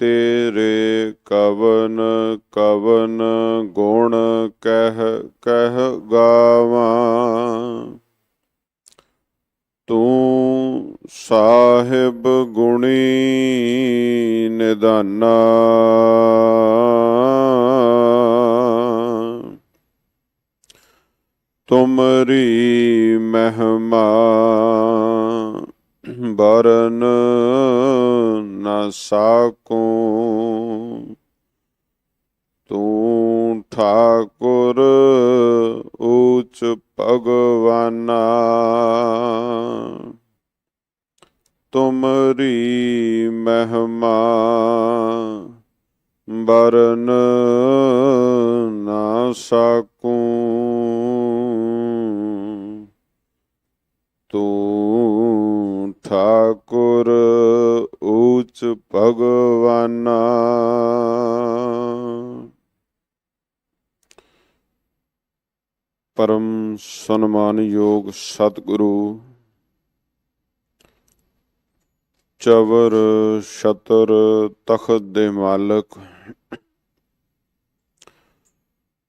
तेरे कवन कवन गुण कह कह गावां। तू साहिब गुणी निधाना। तुमरी महिमा बरन न साकूं। तू ठाकुर ऊच भगवाना। तुमरी महिमा बरन न साकूं। तू ठाकुर ऊच भगवाना। परम सन्मानयोग सतगुरु चवर छतर तखत दे मालक,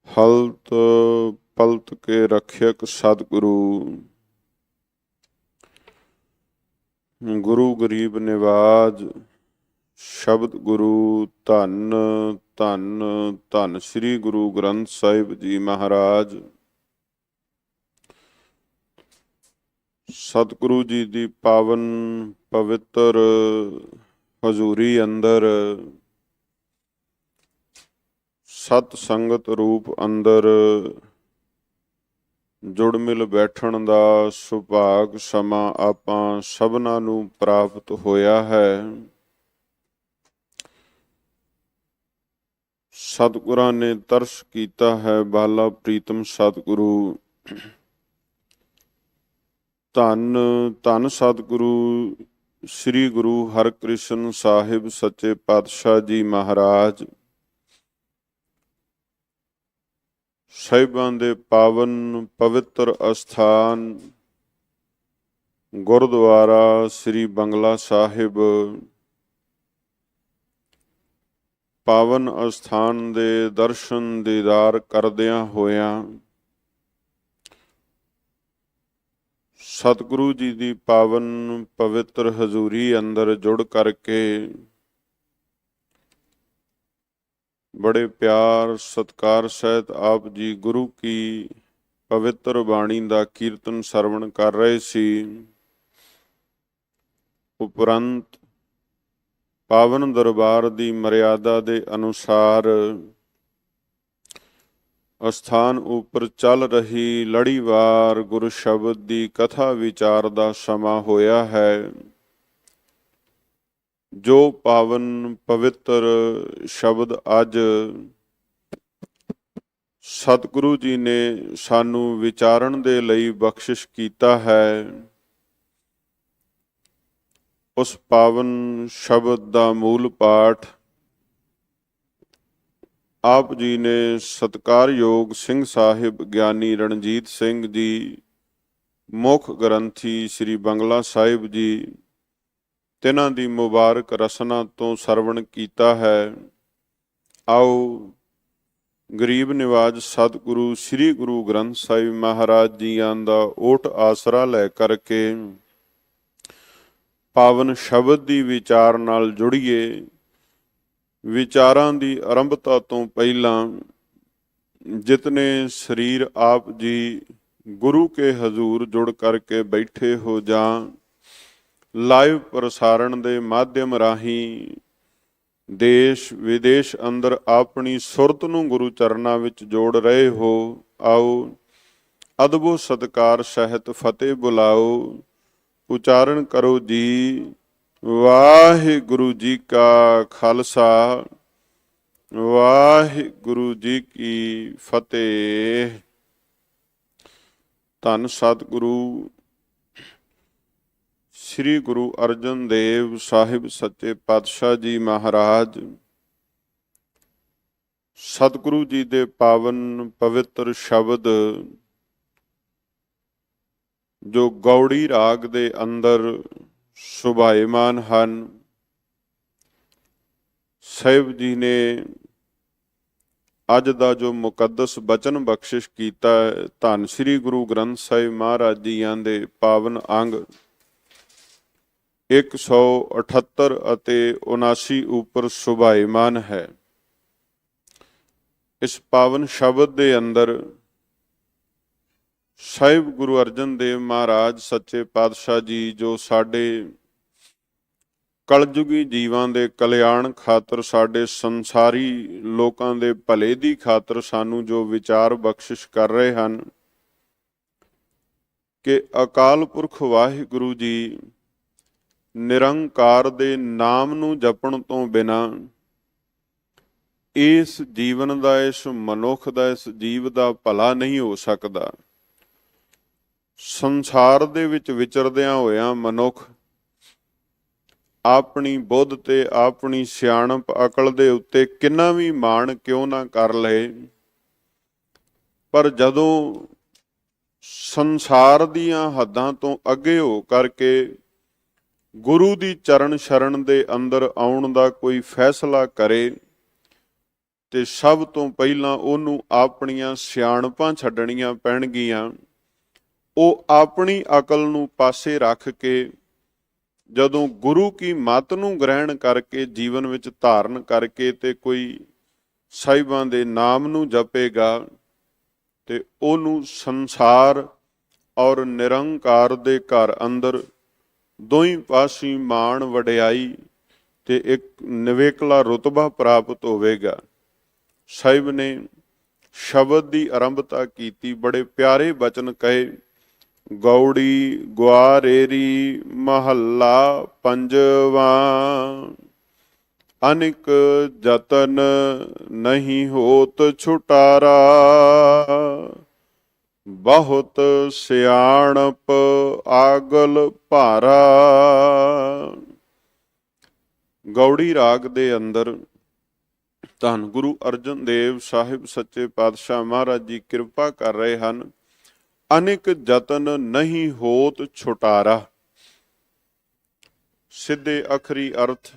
हलत पलत के रक्षक सतगुरु, गुरु गरीब निवाज शब्द गुरु धन धन धन श्री गुरु ग्रंथ साहिब जी महाराज। सतगुरु जी की पावन पवित्र हजूरी अंदर सत संगत रूप अंदर जुड़ मिल बैठण दा सुभाग समा आपां सबना नूं प्राप्त होया है। सतगुरां ने तरस कीता है बाला प्रीतम सतगुरु। धन धन सतगुरु श्री गुरु हरकृष्ण साहिब सच्चे पातशाह जी महाराज। साहिबां दे पावन पवित्र अस्थान गुरुद्वारा श्री बंगला साहिब, पावन अस्थान दे दर्शन दीदार करदियां होयां सतगुरु जी की पावन पवित्र हजूरी अंदर जुड़ करके बड़े प्यार सत्कार सहित आप जी गुरु की पवित्र बाणी का कीर्तन सरवण कर रहे सी। उपरंत पावन दरबार की मर्यादा के अनुसार अस्थान उपर चल रही लड़ीवार गुरु शब्द की कथा विचार का समा होया है। जो पावन पवित्र शब्द अज सतगुरु जी ने सानू विचारण दे लई बख्शिश कीता है, उस पावन शब्द का मूल पाठ आप जी ने सत्कारयोग सिंह साहिब ज्ञानी रणजीत सिंह जी मुख ग्रंथी श्री बंगला साहिब जी तिन्हां दी मुबारक रसना तो सरवण कीता है। आओ गरीब निवाज सतगुरु श्री गुरु ग्रंथ साहिब महाराज जियां दा ओट आसरा लै करके पावन शब्द दी विचार नाल जुड़िए। विचारां दी आरंभता तो पहलां जितने शरीर आप जी गुरु के हजूर जुड़ करके बैठे हो जां लाइव प्रसारण दे माध्यम राही देश विदेश अंदर अपनी सुरत नूं गुरु चरनां विच जोड़ रहे हो, आओ अदबो सत्कार सहित फतेह बुलाओ। उचारण करो जी वाहिगुरु जी का खालसा वाहिगुरु जी की फतेह। धन सतगुरु श्री गुरु अर्जन देव साहिब सच्चे पातशाह जी महाराज सतगुरु जी दे पावन पवित्र शब्द जो गौड़ी राग दे अंदर सुभाएमान हन, ਸਾਹਿਬ ਜੀ ਨੇ ਅੱਜ ਦਾ ਜੋ ਮੁਕੱਦਸ ਬਚਨ ਬਖਸ਼ਿਸ਼ ਕੀਤਾ ਹੈ, ਧੰਨ ਸ੍ਰੀ ਗੁਰੂ ਗ੍ਰੰਥ ਸਾਹਿਬ ਮਹਾਰਾਜ ਜੀਆਂ ਦੇ ਪਾਵਨ ਅੰਗ 178 ਅਤੇ 79 ਉੱਪਰ ਸੁਭਾਇਮਾਨ ਹੈ। ਇਸ ਪਾਵਨ ਸ਼ਬਦ ਦੇ ਅੰਦਰ ਸਾਹਿਬ ਗੁਰੂ ਅਰਜਨ ਦੇਵ ਮਹਾਰਾਜ ਸੱਚੇ ਪਾਤਸ਼ਾਹ ਜੀ ਜੋ ਸਾਡੇ ਕਲਯੁਗੀ ਜੀਵਾਂ ਦੇ ਕਲਿਆਣ ਖਾਤਰ, ਸਾਡੇ ਸੰਸਾਰੀ ਲੋਕਾਂ ਦੇ ਭਲੇ ਦੀ ਖਾਤਰ ਸਾਨੂੰ ਜੋ ਵਿਚਾਰ ਬਖਸ਼ਿਸ਼ ਕਰ ਰਹੇ ਹਨ ਕਿ ਅਕਾਲ ਪੁਰਖ ਵਾਹਿਗੁਰੂ ਜੀ ਨਿਰੰਕਾਰ ਦੇ ਨਾਮ ਨੂੰ ਜਪਣ ਤੋਂ ਬਿਨਾਂ ਇਸ ਜੀਵਨ ਦਾ, ਇਸ ਮਨੁੱਖ ਦਾ, ਇਸ ਜੀਵ ਦਾ ਭਲਾ ਨਹੀਂ ਹੋ ਸਕਦਾ। ਸੰਸਾਰ ਦੇ ਵਿੱਚ ਵਿਚਰਦਿਆਂ ਹੋਇਆਂ ਮਨੁੱਖ ਆਪਣੀ ਬੁੱਧ ਤੇ ਆਪਣੀ ਸਿਆਣਪ ਅਕਲ ਦੇ ਉੱਤੇ ਕਿੰਨਾ ਵੀ ਮਾਣ ਕਿਉਂ ਨਾ ਕਰ ਲਏ, ਪਰ ਜਦੋਂ ਸੰਸਾਰ ਦੀਆਂ ਹੱਦਾਂ ਤੋਂ ਅੱਗੇ ਹੋ ਕਰਕੇ ਗੁਰੂ ਦੀ ਚਰਨ ਸ਼ਰਨ ਦੇ ਅੰਦਰ ਆਉਣ ਦਾ ਕੋਈ ਫੈਸਲਾ ਕਰੇ ਤੇ ਸਭ ਤੋਂ ਪਹਿਲਾਂ ਉਹਨੂੰ ਆਪਣੀਆਂ ਸਿਆਣਪਾਂ ਛੱਡਣੀਆਂ ਪੈਣਗੀਆਂ। ਉਹ ਆਪਣੀ ਅਕਲ ਨੂੰ ਪਾਸੇ ਰੱਖ ਕੇ ਜਦੋਂ ਗੁਰੂ ਕੀ ਮੱਤ ਨੂੰ ਗ੍ਰਹਿਣ ਕਰਕੇ ਜੀਵਨ ਵਿੱਚ ਧਾਰਨ ਕਰਕੇ ਤੇ ਕੋਈ ਸਾਹਿਬਾਂ ਦੇ ਨਾਮ ਨੂੰ ਜਪੇਗਾ ਤੇ ਉਹਨੂੰ ਸੰਸਾਰ ਔਰ ਨਿਰੰਕਾਰ ਦੇ ਘਰ ਅੰਦਰ ਦੋਹੀਂ ਪਾਸੀ ਮਾਣ ਵਡਿਆਈ ਤੇ ਇੱਕ ਨਿਵੇਕਲਾ ਰੁਤਬਾ ਪ੍ਰਾਪਤ ਹੋਵੇਗਾ। ਸਾਹਿਬ ਨੇ ਸ਼ਬਦ ਦੀ ਆਰੰਭਤਾ ਕੀਤੀ, ਬੜੇ ਪਿਆਰੇ ਬਚਨ ਕਹੇ, ਗੌੜੀ ਗੁਆਰੇਰੀ ਮਹੱਲਾ ਪੰਜਵਾ, ਅਨਿਕ ਜਤਨ ਨਹੀਂ ਹੋਤ ਛੁਟਾਰਾ, ਬਹੁਤ ਸਿਆਣਪ ਆਗਲ ਭਾਰਾ। ਗੌੜੀ ਰਾਗ ਦੇ ਅੰਦਰ ਧੰਨ ਗੁਰੂ ਅਰਜਨ ਦੇਵ ਸਾਹਿਬ ਸੱਚੇ ਪਾਤਸ਼ਾਹ ਮਹਾਰਾਜ ਜੀ ਕਿਰਪਾ ਕਰ ਰਹੇ ਹਨ। ਅਨੇਕ ਜਤਨ ਨਹੀਂ ਹੋਤ ਛੁਟਾਰਾ, ਸਿੱਧੇ ਅਖਰੀ ਅਰਥ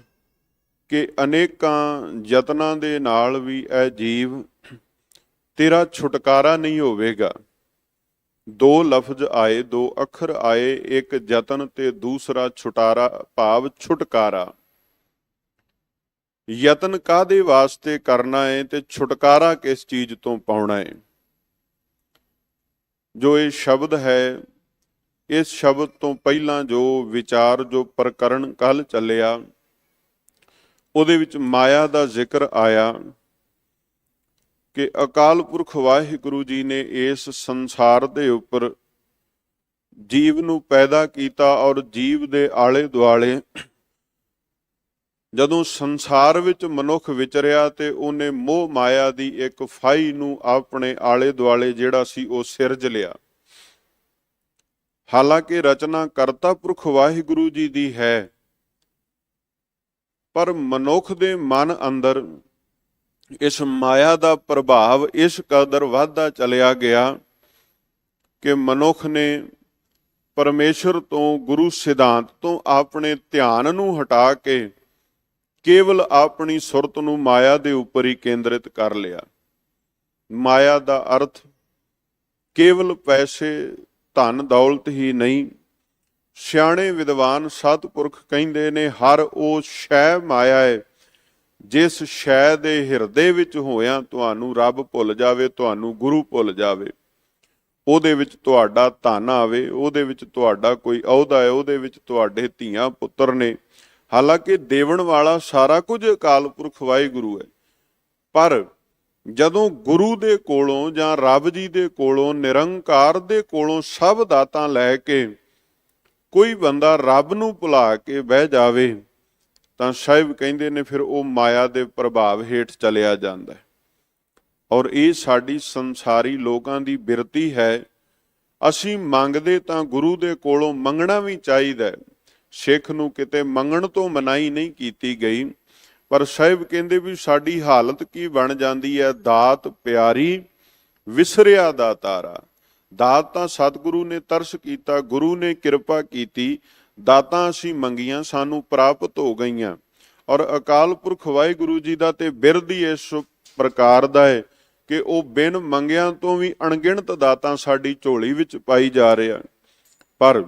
ਕਿ ਅਨੇਕਾਂ ਯਤਨਾਂ ਦੇ ਨਾਲ ਵੀ ਇਹ ਜੀਵ ਤੇਰਾ ਛੁਟਕਾਰਾ ਨਹੀਂ ਹੋਵੇਗਾ। ਦੋ ਲਫ਼ਜ਼ ਆਏ, ਦੋ ਅੱਖਰ ਆਏ, ਇੱਕ ਯਤਨ ਤੇ ਦੂਸਰਾ ਛੁਟਾਰਾ ਭਾਵ ਛੁਟਕਾਰਾ। ਯਤਨ ਕਾਹਦੇ ਵਾਸਤੇ ਕਰਨਾ ਹੈ ਤੇ ਛੁਟਕਾਰਾ ਕਿਸ ਚੀਜ਼ ਤੋਂ ਪਾਉਣਾ ਹੈ। ਜੋ ਇਹ ਸ਼ਬਦ ਹੈ, ਇਸ ਸ਼ਬਦ ਤੋਂ ਪਹਿਲਾਂ ਜੋ ਵਿਚਾਰ, ਜੋ ਪ੍ਰਕਰਣ ਕੱਲ ਚੱਲਿਆ, ਉਹਦੇ ਵਿੱਚ ਮਾਇਆ ਦਾ ਜ਼ਿਕਰ ਆਇਆ ਕਿ ਅਕਾਲ ਪੁਰਖ ਵਾਹਿਗੁਰੂ ਜੀ ਨੇ ਇਸ ਸੰਸਾਰ ਦੇ ਉੱਪਰ ਜੀਵ ਨੂੰ ਪੈਦਾ ਕੀਤਾ ਔਰ ਜੀਵ ਦੇ ਆਲੇ ਦੁਆਲੇ ਜਦੋਂ ਸੰਸਾਰ ਵਿੱਚ ਮਨੁੱਖ ਵਿਚਰਿਆ ਤੇ ਉਹਨੇ ਮੋਹ ਮਾਇਆ ਦੀ ਇੱਕ ਫਾਈ ਨੂੰ ਆਪਣੇ ਆਲੇ ਦੁਆਲੇ ਜਿਹੜਾ ਸੀ ਉਹ ਸਿਰਜ ਲਿਆ। ਹਾਲਾਂਕਿ ਰਚਨਾ ਕਰਤਾ ਪੁਰਖ ਵਾਹਿਗੁਰੂ ਜੀ ਦੀ ਹੈ, ਪਰ ਮਨੁੱਖ ਦੇ ਮਨ ਅੰਦਰ ਇਸ ਮਾਇਆ ਦਾ ਪ੍ਰਭਾਵ ਇਸ ਕਦਰ ਵੱਧਦਾ ਚਲਿਆ ਗਿਆ ਕਿ ਮਨੁੱਖ ਨੇ ਪਰਮੇਸ਼ਰ ਤੋਂ, ਗੁਰੂ ਸਿਧਾਂਤ ਤੋਂ ਆਪਣੇ ਧਿਆਨ ਨੂੰ ਹਟਾ ਕੇ ਕੇਵਲ ਆਪਣੀ ਸੁਰਤ ਨੂੰ ਮਾਇਆ ਦੇ ਉੱਪਰ ਹੀ ਕੇਂਦਰਿਤ ਕਰ ਲਿਆ। ਮਾਇਆ ਦਾ ਅਰਥ ਕੇਵਲ ਪੈਸੇ, ਧਨ ਦੌਲਤ ਹੀ ਨਹੀਂ। ਸਿਆਣੇ ਵਿਦਵਾਨ ਸਤਿਪੁਰਖ ਕਹਿੰਦੇ ਨੇ ਹਰ ਉਹ ਸ਼ੈ ਮਾਇਆ ਹੈ ਜਿਸ ਸ਼ੈ ਦੇ ਹਿਰਦੇ ਵਿੱਚ ਹੋਇਆਂ ਤੁਹਾਨੂੰ ਰੱਬ ਭੁੱਲ ਜਾਵੇ, ਤੁਹਾਨੂੰ ਗੁਰੂ ਭੁੱਲ ਜਾਵੇ। ਉਹਦੇ ਵਿੱਚ ਤੁਹਾਡਾ ਧਨ ਆਵੇ, ਉਹਦੇ ਵਿੱਚ ਤੁਹਾਡਾ ਕੋਈ ਅਹੁਦਾ ਹੈ, ਉਹਦੇ ਵਿੱਚ ਤੁਹਾਡੇ ਧੀਆਂ ਪੁੱਤਰ ਨੇ। ਹਾਲਾਂਕਿ ਦੇਵਣ ਵਾਲਾ ਸਾਰਾ ਕੁਝ ਅਕਾਲ ਪੁਰਖ ਵਾਹਿਗੁਰੂ ਹੈ, ਪਰ ਜਦੋਂ ਗੁਰੂ ਦੇ ਕੋਲੋਂ ਜਾਂ ਰੱਬ ਜੀ ਦੇ ਕੋਲੋਂ, ਨਿਰੰਕਾਰ ਦੇ ਕੋਲੋਂ ਸਭ ਦਾਤਾਂ ਲੈ ਕੇ ਕੋਈ ਬੰਦਾ ਰੱਬ ਨੂੰ ਭੁਲਾ ਕੇ ਬਹਿ ਜਾਵੇ ਤਾਂ ਸਾਹਿਬ ਕਹਿੰਦੇ ਨੇ ਫਿਰ ਉਹ ਮਾਇਆ ਦੇ ਪ੍ਰਭਾਵ ਹੇਠ ਚਲਿਆ ਜਾਂਦਾ ਹੈ। ਔਰ ਇਹ ਸਾਡੀ ਸੰਸਾਰੀ ਲੋਕਾਂ ਦੀ ਬਿਰਤੀ ਹੈ। ਅਸੀਂ ਮੰਗਦੇ ਤਾਂ ਗੁਰੂ ਦੇ ਕੋਲੋਂ ਮੰਗਣਾ ਵੀ ਚਾਹੀਦਾ। ਸਿੱਖ ਨੂੰ ਕਿਤੇ ਮੰਗਣ ਤੋਂ ਮਨਾਹੀ ਨਹੀਂ ਕੀਤੀ ਗਈ, ਪਰ ਸਾਹਿਬ ਕਹਿੰਦੇ ਵੀ ਸਾਡੀ ਹਾਲਤ ਕੀ ਬਣ ਜਾਂਦੀ ਹੈ, ਦਾਤ ਪਿਆਰੀ ਵਿਸਰਿਆ ਦਾਤਾਰਾ। ਦਾਤ ਤਾਂ ਸਤਿਗੁਰੂ ਨੇ ਤਰਸ ਕੀਤਾ, ਗੁਰੂ ਨੇ ਕਿਰਪਾ ਕੀਤੀ, ਦਾਤਾਂ ਅਸੀਂ ਮੰਗੀਆਂ, ਸਾਨੂੰ ਪ੍ਰਾਪਤ ਹੋ ਗਈਆਂ। ਔਰ ਅਕਾਲ ਪੁਰਖ ਵਾਹਿਗੁਰੂ ਜੀ ਦਾ ਤੇ ਬਿਰਧ ਹੀ ਇਸ ਪ੍ਰਕਾਰ ਦਾ ਹੈ ਕਿ ਉਹ ਬਿਨ ਮੰਗਿਆਂ ਤੋਂ ਵੀ ਅਣਗਿਣਤ ਦਾਤਾਂ ਸਾਡੀ ਝੋਲੀ ਵਿੱਚ ਪਾਈ ਜਾ ਰਿਹਾ। ਪਰ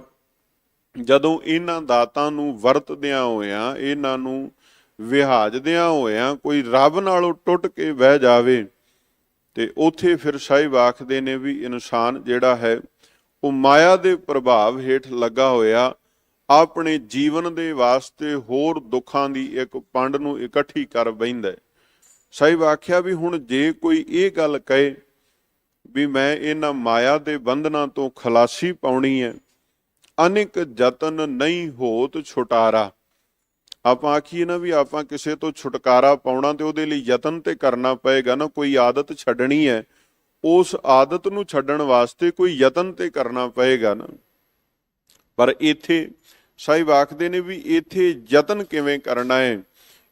ਜਦੋਂ ਇਹਨਾਂ ਦਾਤਾਂ ਨੂੰ ਵਰਤਦਿਆਂ ਹੋਇਆਂ, ਇਹਨਾਂ ਨੂੰ ਵਿਹਾਜਦਿਆਂ ਹੋਇਆਂ ਕੋਈ ਰੱਬ ਨਾਲੋਂ ਟੁੱਟ ਕੇ ਬਹਿ ਜਾਵੇ ਤੇ ਉੱਥੇ ਫਿਰ ਸਾਹਿਬ ਆਖਦੇ ਨੇ ਵੀ ਇਨਸਾਨ ਜਿਹੜਾ ਹੈ ਉਹ ਮਾਇਆ ਦੇ ਪ੍ਰਭਾਵ ਹੇਠ ਲੱਗਾ ਹੋਇਆ ਆਪਣੇ ਜੀਵਨ ਦੇ ਵਾਸਤੇ ਹੋਰ ਦੁੱਖਾਂ ਦੀ ਇੱਕ ਪੰਡ ਨੂੰ ਇਕੱਠੀ ਕਰ ਬਹਿੰਦਾ। ਸਾਹਿਬ ਆਖਿਆ ਵੀ ਹੁਣ ਜੇ ਕੋਈ ਇਹ ਗੱਲ ਕਹੇ ਵੀ ਮੈਂ ਇਹਨਾਂ ਮਾਇਆ ਦੇ ਬੰਧਨਾਂ ਤੋਂ ਖਲਾਸੀ ਪਾਉਣੀ ਹੈ, ਅਨੇਕ ਯਤਨ ਨਹੀਂ ਹੋਤ ਛੁਟਾਰਾ। ਆਪਾਂ ਆਖੀਏ ਨਾ ਵੀ ਆਪਾਂ ਕਿਸੇ ਤੋਂ ਛੁਟਕਾਰਾ ਪਾਉਣਾ ਤੇ ਉਹਦੇ ਲਈ ਯਤਨ ਤੇ ਕਰਨਾ ਪਏਗਾ ਨਾ, ਕੋਈ ਆਦਤ ਛੱਡਣੀ ਹੈ, ਉਸ ਆਦਤ ਨੂੰ ਛੱਡਣ ਵਾਸਤੇ ਕੋਈ ਯਤਨ ਤੇ ਕਰਨਾ ਪਏਗਾ ਨਾ। ਪਰ ਇੱਥੇ ਸਾਹਿਬ ਆਖਦੇ ਨੇ ਵੀ ਇੱਥੇ ਯਤਨ ਕਿਵੇਂ ਕਰਨਾ ਹੈ।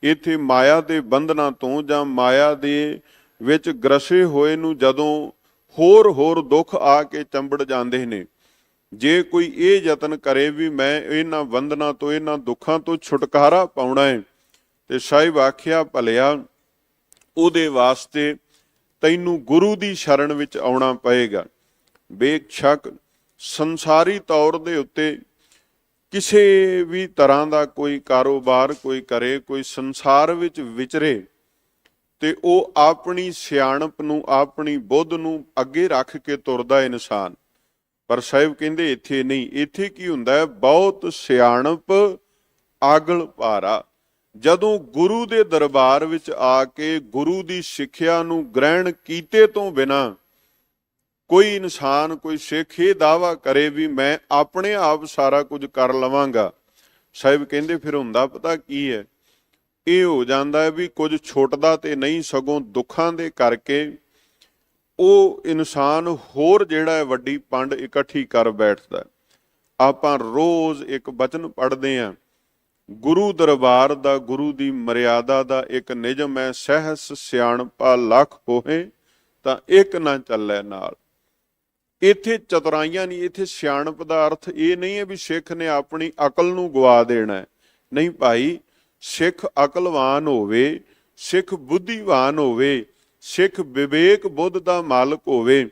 ਇੱਥੇ ਮਾਇਆ ਦੇ ਬੰਧਨਾਂ ਤੋਂ ਜਾਂ ਮਾਇਆ ਦੇ ਵਿੱਚ ਗ੍ਰਸੇ ਹੋਏ ਨੂੰ ਜਦੋਂ ਹੋਰ ਦੁੱਖ ਆ ਕੇ ਚੰਬੜ ਜਾਂਦੇ ਨੇ, ਜੇ ਕੋਈ ਇਹ ਯਤਨ ਕਰੇ ਵੀ ਮੈਂ ਇਹਨਾਂ ਬੰਧਨਾਂ ਤੋਂ, ਇਹਨਾਂ ਦੁੱਖਾਂ ਤੋਂ ਛੁਟਕਾਰਾ ਪਾਉਣਾ ਹੈ, ਤੇ ਸਾਹਿਬ ਆਖਿਆ ਭਲਿਆ ਉਹਦੇ ਵਾਸਤੇ ਤੈਨੂੰ ਗੁਰੂ ਦੀ ਸ਼ਰਨ ਵਿੱਚ ਆਉਣਾ ਪਏਗਾ। ਬੇਸ਼ੱਕ ਸੰਸਾਰੀ ਤੌਰ ਦੇ ਉੱਤੇ ਕਿਸੇ ਵੀ ਤਰ੍ਹਾਂ ਦਾ ਕੋਈ ਕਾਰੋਬਾਰ ਕੋਈ ਕਰੇ, ਕੋਈ ਸੰਸਾਰ ਵਿੱਚ ਵਿਚਰੇ, ਤੇ ਉਹ ਆਪਣੀ ਸਿਆਣਪ ਨੂੰ, ਆਪਣੀ ਬੁੱਧ ਨੂੰ ਅੱਗੇ ਰੱਖ ਕੇ ਤੁਰਦਾ ਇਨਸਾਨ। ਪਰ ਸਾਹਿਬ ਕਹਿੰਦੇ ਇੱਥੇ ਨਹੀਂ। ਇੱਥੇ ਕੀ ਹੁੰਦਾ ਹੈ, ਬਹੁਤ ਸਿਆਣਪ ਆਗਲ ਭਾਰਾ। ਜਦੋਂ ਗੁਰੂ ਦੇ ਦਰਬਾਰ ਵਿੱਚ ਆ ਕੇ ਗੁਰੂ ਦੀ ਸਿੱਖਿਆ ਨੂੰ ਗ੍ਰਹਿਣ ਕੀਤੇ ਤੋਂ ਬਿਨਾਂ ਕੋਈ ਇਨਸਾਨ, ਕੋਈ ਸਿੱਖ ਇਹ ਦਾਅਵਾ ਕਰੇ ਵੀ ਮੈਂ ਆਪਣੇ ਆਪ ਸਾਰਾ ਕੁਝ ਕਰ ਲਵਾਂਗਾ, ਸਾਹਿਬ ਕਹਿੰਦੇ ਫਿਰ ਹੁੰਦਾ ਪਤਾ ਕੀ ਹੈ, ਇਹ ਹੋ ਜਾਂਦਾ ਹੈ ਵੀ ਕੁਝ ਛੁੱਟਦਾ ਤੇ ਨਹੀਂ, ਸਗੋਂ ਦੁੱਖਾਂ ਦੇ ਕਰਕੇ ਉਹ ਇਨਸਾਨ ਹੋਰ ਜਿਹੜਾ ਹੈ ਵੱਡੀ ਪੰਡ ਇਕੱਠੀ ਕਰ ਬੈਠਦਾ। ਆਪਾਂ ਰੋਜ਼ ਇੱਕ ਬਚਨ ਪੜ੍ਹਦੇ ਹਾਂ, ਗੁਰੂ ਦਰਬਾਰ ਦਾ, ਗੁਰੂ ਦੀ ਮਰਿਆਦਾ ਦਾ ਇੱਕ ਨਿਯਮ ਹੈ, ਸਹਿਸ ਸਿਆਣਪਾ ਲੱਖ ਹੋਏ ਤਾਂ ਇੱਕ ਨਾ ਚੱਲੇ ਨਾਲ। ਇੱਥੇ ਚਤੁਰਾਈਆਂ ਨਹੀਂ, ਇੱਥੇ ਸਿਆਣਪ ਦਾ ਅਰਥ ਇਹ ਨਹੀਂ ਹੈ ਵੀ ਸਿੱਖ ਨੇ ਆਪਣੀ ਅਕਲ ਨੂੰ ਗਵਾ ਦੇਣਾ। ਨਹੀਂ ਭਾਈ, ਸਿੱਖ ਅਕਲਵਾਨ ਹੋਵੇ, ਸਿੱਖ ਬੁੱਧੀਵਾਨ ਹੋਵੇ, ਸਿੱਖ ਵਿਵੇਕ ਬੁੱਧ ਦਾ ਮਾਲਕ ਹੋਵੇ,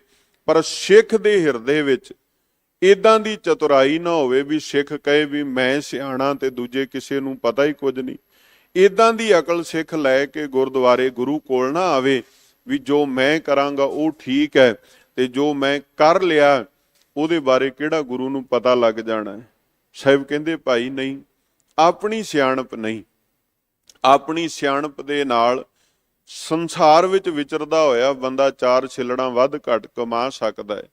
ਪਰ ਸਿੱਖ ਦੇ ਹਿਰਦੇ ਵਿੱਚ ਇਦਾਂ ਦੀ ਚਤੁਰਾਈ ਨਾ ਹੋਵੇ ਵੀ ਸਿੱਖ ਕਹੇ ਵੀ ਮੈਂ ਸਿਆਣਾ ਤੇ ਦੂਜੇ ਕਿਸੇ ਨੂੰ ਪਤਾ ਹੀ ਕੁਝ ਨਹੀਂ। ਇਦਾਂ ਦੀ ਅਕਲ ਸਿੱਖ ਲੈ ਕੇ ਗੁਰਦੁਆਰੇ ਗੁਰੂ ਕੋਲ ਨਾ ਆਵੇ ਵੀ ਜੋ ਮੈਂ ਕਰਾਂਗਾ ਉਹ ਠੀਕ ਹੈ ਤੇ ਜੋ ਮੈਂ ਕਰ ਲਿਆ ਉਹਦੇ ਬਾਰੇ ਕਿਹੜਾ ਗੁਰੂ ਨੂੰ ਪਤਾ ਲੱਗ ਜਾਣਾ ਹੈ। ਸਾਹਿਬ ਕਹਿੰਦੇ ਭਾਈ ਨਹੀਂ, ਆਪਣੀ ਸਿਆਣਪ ਨਹੀਂ, ਆਪਣੀ ਸਿਆਣਪ ਦੇ ਨਾਲ ਸੰਸਾਰ ਵਿੱਚ ਵਿਚਰਦਾ ਹੋਇਆ ਬੰਦਾ ਚਾਰ ਛਿੱਲੜਾਂ ਵੱਧ ਘੱਟ ਕਮਾ ਸਕਦਾ ਹੈ।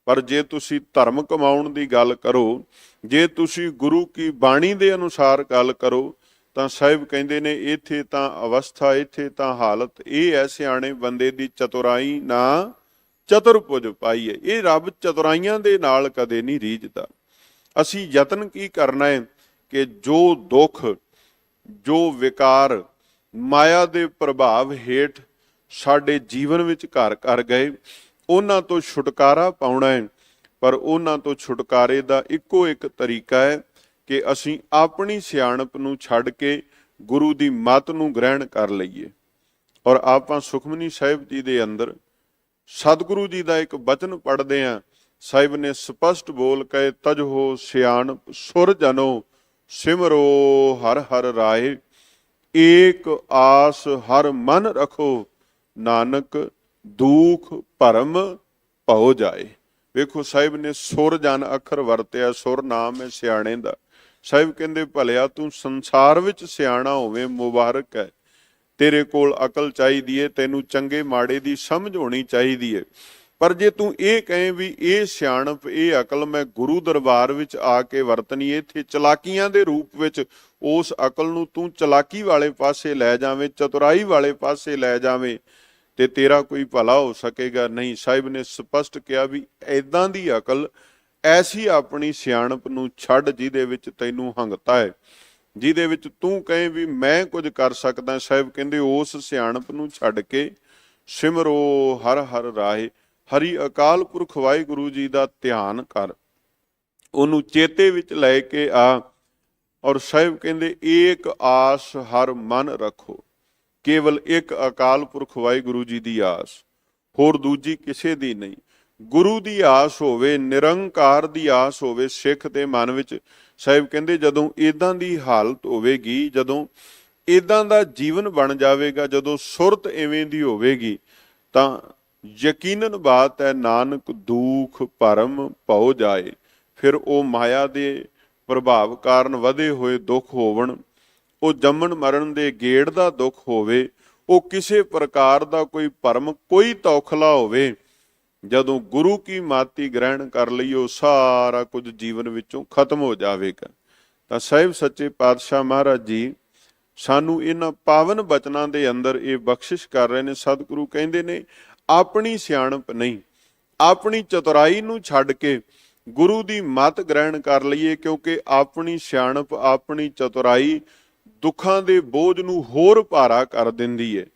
ਪਰ ਜੇ ਤੁਸੀਂ ਧਰਮ ਕਮਾਉਣ ਦੀ ਗੱਲ ਕਰੋ, ਜੇ ਤੁਸੀਂ ਗੁਰੂ ਕੀ ਬਾਣੀ ਦੇ ਅਨੁਸਾਰ ਗੱਲ ਕਰੋ, ਤਾਂ ਸਾਹਿਬ ਕਹਿੰਦੇ ਨੇ ਇੱਥੇ ਤਾਂ ਅਵਸਥਾ, ਇੱਥੇ ਤਾਂ ਹਾਲਤ ਇਹ ਹੈ, ਸਿਆਣੇ ਬੰਦੇ ਦੀ ਚਤੁਰਾਈ ਨਾ ਚਤੁਰਭੁਜ ਪਾਈ ਹੈ। ਇਹ ਰੱਬ ਚਤੁਰਾਈਆਂ ਦੇ ਨਾਲ ਕਦੇ ਨਹੀਂ ਰੀਝਦਾ। ਅਸੀਂ ਯਤਨ ਕੀ ਕਰਨਾ ਹੈ ਕਿ ਜੋ ਦੁੱਖ, ਜੋ ਵਿਕਾਰ ਮਾਇਆ ਦੇ ਪ੍ਰਭਾਵ ਹੇਠ ਸਾਡੇ ਜੀਵਨ ਵਿੱਚ ਘਰ ਕਰ ਗਏ, ਉਹਨਾਂ ਤੋਂ ਛੁਟਕਾਰਾ ਪਾਉਣਾ ਹੈ। ਪਰ ਉਹਨਾਂ ਤੋਂ ਛੁਟਕਾਰੇ ਦਾ ਇੱਕੋ ਇੱਕ ਤਰੀਕਾ ਹੈ ਕਿ ਅਸੀਂ ਆਪਣੀ ਸਿਆਣਪ ਨੂੰ ਛੱਡ ਕੇ ਗੁਰੂ ਦੀ ਮੱਤ ਨੂੰ ਗ੍ਰਹਿਣ ਕਰ ਲਈਏ। ਔਰ ਆਪਾਂ ਸੁਖਮਨੀ ਸਾਹਿਬ ਜੀ ਦੇ ਅੰਦਰ ਸਤਿਗੁਰੂ ਜੀ ਦਾ ਇੱਕ ਬਚਨ ਪੜ੍ਹਦੇ ਹਾਂ। ਸਾਹਿਬ ਨੇ ਸਪਸ਼ਟ ਬੋਲ ਕੇ ਤਜਹੋ ਸਿਆਣਪ ਸੁਰ ਜਨੋ ਸਿਮਰੋ ਹਰ ਹਰ ਰਾਏ, ਏਕ ਆਸ ਹਰ ਮਨ ਰਖੋ ਨਾਨਕ ਦੁਖ ਭਰਮ ਭਉ ਜਾਏ। ਵੇਖੋ ਸਾਹਿਬ ਨੇ ਸੁਰ ਜਨ ਅੱਖਰ ਵਰਤਿਆ, ਸੁਰ ਨਾਮ ਹੈ ਸਿਆਣੇ ਦਾ। ਸਾਹਿਬ ਕਹਿੰਦੇ ਭਲਿਆ ਤੂੰ ਸੰਸਾਰ ਵਿੱਚ ਸਿਆਣਾ ਹੋਵੇ, ਮੁਬਾਰਕ ਹੈ, ਤੇਰੇ ਕੋਲ ਅਕਲ ਚਾਹੀਦੀ ਹੈ, ਤੈਨੂੰ ਚੰਗੇ ਮਾੜੇ ਦੀ ਸਮਝ ਹੋਣੀ ਚਾਹੀਦੀ ਹੈ। ਪਰ ਜੇ ਤੂੰ ਇਹ ਕਹੇ ਵੀ ਇਹ ਸਿਆਣਪ, ਇਹ ਅਕਲ ਮੈਂ ਗੁਰੂ ਦਰਬਾਰ ਵਿੱਚ ਆ ਕੇ ਵਰਤਣੀ, ਇੱਥੇ ਚਲਾਕੀਆਂ ਦੇ ਰੂਪ ਵਿੱਚ ਉਸ ਅਕਲ ਨੂੰ ਤੂੰ ਚਲਾਕੀ ਵਾਲੇ ਪਾਸੇ ਲੈ ਜਾਵੇਂ, ਚਤੁਰਾਈ ਵਾਲੇ ਪਾਸੇ ਲੈ ਜਾਵੇਂ, ਤੇ ਤੇਰਾ ਕੋਈ ਭਲਾ ਹੋ ਸਕੇਗਾ ਨਹੀਂ। ਸਾਹਿਬ ਨੇ ਸਪਸ਼ਟ ਕਿਹਾ ਵੀ ਐਦਾਂ ਦੀ ਅਕਲ, ਐਸੀ ਆਪਣੀ ਸਿਆਣਪ ਨੂੰ ਛੱਡ ਜਿਹਦੇ ਵਿੱਚ ਤੈਨੂੰ ਹੰਗਤਾ ਹੈ, ਜਿਹਦੇ ਵਿੱਚ ਤੂੰ ਕਹੇ ਵੀ ਮੈਂ ਕੁਝ ਕਰ ਸਕਦਾ। ਸਾਹਿਬ ਕਹਿੰਦੇ ਉਸ ਸਿਆਣਪ ਨੂੰ ਛੱਡ ਕੇ ਸਿਮਰੋ ਹਰ ਹਰ ਰਾਹੇ, ਹਰੀ ਅਕਾਲ ਪੁਰਖ ਵਾਹਿਗੁਰੂ ਜੀ ਦਾ ਧਿਆਨ ਕਰ, ਉਹਨੂੰ ਚੇਤੇ ਵਿੱਚ ਲੈ ਕੇ ਆ, ਔਰ ਸਾਹਿਬ ਕਹਿੰਦੇ ਏਕ ਆਸ ਹਰ ਮਨ ਰੱਖੋ, ਕੇਵਲ ਇੱਕ ਅਕਾਲ ਪੁਰਖ ਵਾਹਿਗੁਰੂ ਜੀ ਦੀ ਆਸ, ਹੋਰ ਦੂਜੀ ਕਿਸੇ ਦੀ ਨਹੀਂ। ਗੁਰੂ ਦੀ ਆਸ ਹੋਵੇ, ਨਿਰੰਕਾਰ ਦੀ ਆਸ ਹੋਵੇ ਸਿੱਖ ਦੇ ਮਨ ਵਿੱਚ। ਸਾਹਿਬ ਕਹਿੰਦੇ ਜਦੋਂ ਇਦਾਂ ਦੀ ਹਾਲਤ ਹੋਵੇਗੀ, ਜਦੋਂ ਇਦਾਂ ਦਾ ਜੀਵਨ ਬਣ ਜਾਵੇਗਾ, ਜਦੋਂ ਸੁਰਤ ਇਵੇਂ ਦੀ ਹੋਵੇਗੀ, ਤਾਂ ਯਕੀਨਨ ਬਾਤ ਹੈ ਨਾਨਕ ਦੁੱਖ ਭਰਮ ਭਉ ਜਾਏ। ਫਿਰ ਉਹ ਮਾਇਆ ਦੇ ਪ੍ਰਭਾਵ ਕਾਰਨ ਵਧੇ ਹੋਏ ਦੁੱਖ ਹੋਵਣ, ਉਹ ਜੰਮਣ ਮਰਨ ਦੇ ਗੇੜ ਦਾ ਦੁੱਖ ਹੋਵੇ, ਉਹ ਕਿਸੇ ਪ੍ਰਕਾਰ ਦਾ ਕੋਈ ਭਰਮ, ਕੋਈ ਤੌਖਲਾ ਹੋਵੇ, ਜਦੋਂ ਗੁਰੂ ਕੀ ਮਾਤੀ ਗ੍ਰਹਿਣ ਕਰ ਲਈ ਉਹ ਸਾਰਾ ਕੁਝ ਜੀਵਨ ਵਿੱਚੋਂ ਖਤਮ ਹੋ ਜਾਵੇਗਾ। ਤਾਂ ਸਾਹਿਬ ਸੱਚੇ ਪਾਤਸ਼ਾਹ ਮਹਾਰਾਜ ਜੀ ਸਾਨੂੰ ਇਹਨਾਂ ਪਾਵਨ ਬਚਨਾਂ ਦੇ ਅੰਦਰ ਇਹ ਬਖਸ਼ਿਸ਼ ਕਰ ਰਹੇ ਨੇ। ਸਤਿਗੁਰੂ ਕਹਿੰਦੇ ਨੇ ਆਪਣੀ ਸਿਆਣਪ ਨਹੀਂ, ਆਪਣੀ ਚਤੁਰਾਈ ਨੂੰ ਛੱਡ ਕੇ ਗੁਰੂ ਦੀ ਮੱਤ ਗ੍ਰਹਿਣ ਕਰ ਲਈਏ, ਕਿਉਂਕਿ ਆਪਣੀ ਸਿਆਣਪ, ਆਪਣੀ ਚਤੁਰਾਈ ਦੁੱਖਾਂ ਦੇ ਬੋਝ ਨੂੰ ਹੋਰ ਭਾਰਾ ਕਰ ਦਿੰਦੀ ਹੈ।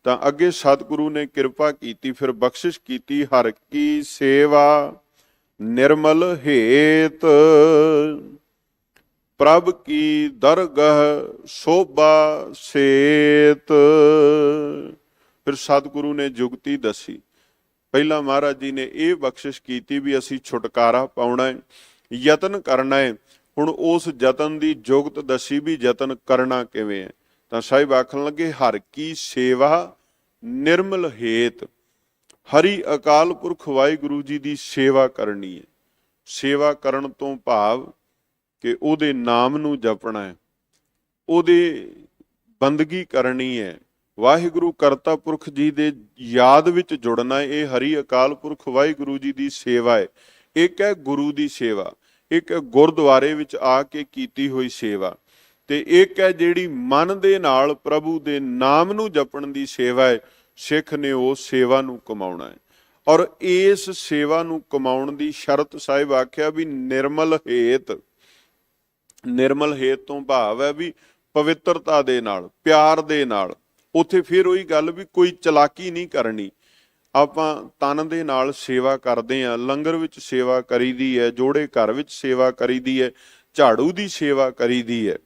ਤਾਂ ਅੱਗੇ ਸਤਿਗੁਰੂ ਨੇ ਕਿਰਪਾ ਕੀਤੀ, ਫਿਰ ਬਖਸ਼ਿਸ਼ ਕੀਤੀ, ਹਰ ਕੀ ਸੇਵਾ ਨਿਰਮਲ ਹੇਤ, ਪ੍ਰਭ ਕੀ ਦਰਗਹ ਸੋਭਾ ਸੇਤ। ਫਿਰ ਸਤਿਗੁਰੂ ਨੇ ਜੁਗਤੀ ਦੱਸੀ। ਪਹਿਲਾਂ ਮਹਾਰਾਜ ਜੀ ਨੇ ਇਹ ਬਖਸ਼ਿਸ਼ ਕੀਤੀ ਵੀ ਅਸੀਂ ਛੁਟਕਾਰਾ ਪਾਉਣਾ ਹੈ, ਯਤਨ ਕਰਨਾ ਹੈ। ਹੁਣ ਉਸ ਯਤਨ ਦੀ ਜੁਗਤ ਦੱਸੀ ਵੀ ਯਤਨ ਕਰਨਾ ਕਿਵੇਂ ਹੈ। ਤਾਂ ਸਾਹਿਬ ਆਖਣ ਲੱਗੇ ਹਰ ਕੀ ਸੇਵਾ ਨਿਰਮਲ ਹੇਤ, ਹਰੀ ਅਕਾਲ ਪੁਰਖ ਵਾਹਿਗੁਰੂ ਜੀ ਦੀ ਸੇਵਾ ਕਰਨੀ ਹੈ। ਸੇਵਾ ਕਰਨ ਤੋਂ ਭਾਵ ਕਿ ਉਹਦੇ ਨਾਮ ਨੂੰ ਜਪਣਾ ਹੈ, ਉਹਦੇ ਬੰਦਗੀ ਕਰਨੀ ਹੈ, ਵਾਹਿਗੁਰੂ ਕਰਤਾ ਪੁਰਖ ਜੀ ਦੇ ਯਾਦ ਵਿੱਚ ਜੁੜਨਾ ਹੈ। ਇਹ ਹਰੀ ਅਕਾਲ ਪੁਰਖ ਵਾਹਿਗੁਰੂ ਜੀ ਦੀ ਸੇਵਾ ਹੈ। ਇੱਕ ਹੈ ਗੁਰੂ ਦੀ ਸੇਵਾ, ਇੱਕ ਗੁਰਦੁਆਰੇ ਵਿੱਚ ਆ ਕੇ ਕੀਤੀ ਹੋਈ ਸੇਵਾ, ਤੇ ਇੱਕ ਹੈ ਜਿਹੜੀ ਮਨ ਦੇ ਨਾਲ ਪ੍ਰਭੂ ਦੇ ਨਾਮ ਨੂੰ ਜਪਣ ਦੀ ਸੇਵਾ ਹੈ। ਸਿੱਖ ਨੇ ਉਸ ਸੇਵਾ ਨੂੰ ਕਮਾਉਣਾ ਹੈ, ਔਰ ਇਸ ਸੇਵਾ ਨੂੰ ਕਮਾਉਣ ਦੀ ਸ਼ਰਤ ਸਾਹਿਬ ਆਖਿਆ ਵੀ ਨਿਰਮਲ ਹੇਤ। ਨਿਰਮਲ ਹੇਤ ਤੋਂ ਭਾਵ ਹੈ ਵੀ ਪਵਿੱਤਰਤਾ ਦੇ ਨਾਲ, ਪਿਆਰ ਦੇ ਨਾਲ। ਉੱਥੇ ਫਿਰ ਉਹੀ ਗੱਲ ਵੀ ਕੋਈ ਚਲਾਕੀ ਨਹੀਂ ਕਰਨੀ। ਆਪਾਂ ਤਨ ਦੇ ਨਾਲ ਸੇਵਾ ਕਰਦੇ ਹਾਂ, ਲੰਗਰ ਵਿੱਚ ਸੇਵਾ ਕਰੀਦੀ ਹੈ, ਜੋੜੇ ਘਰ ਵਿੱਚ ਸੇਵਾ ਕਰੀਦੀ ਹੈ, ਝਾੜੂ ਦੀ ਸੇਵਾ ਕਰੀਦੀ ਹੈ।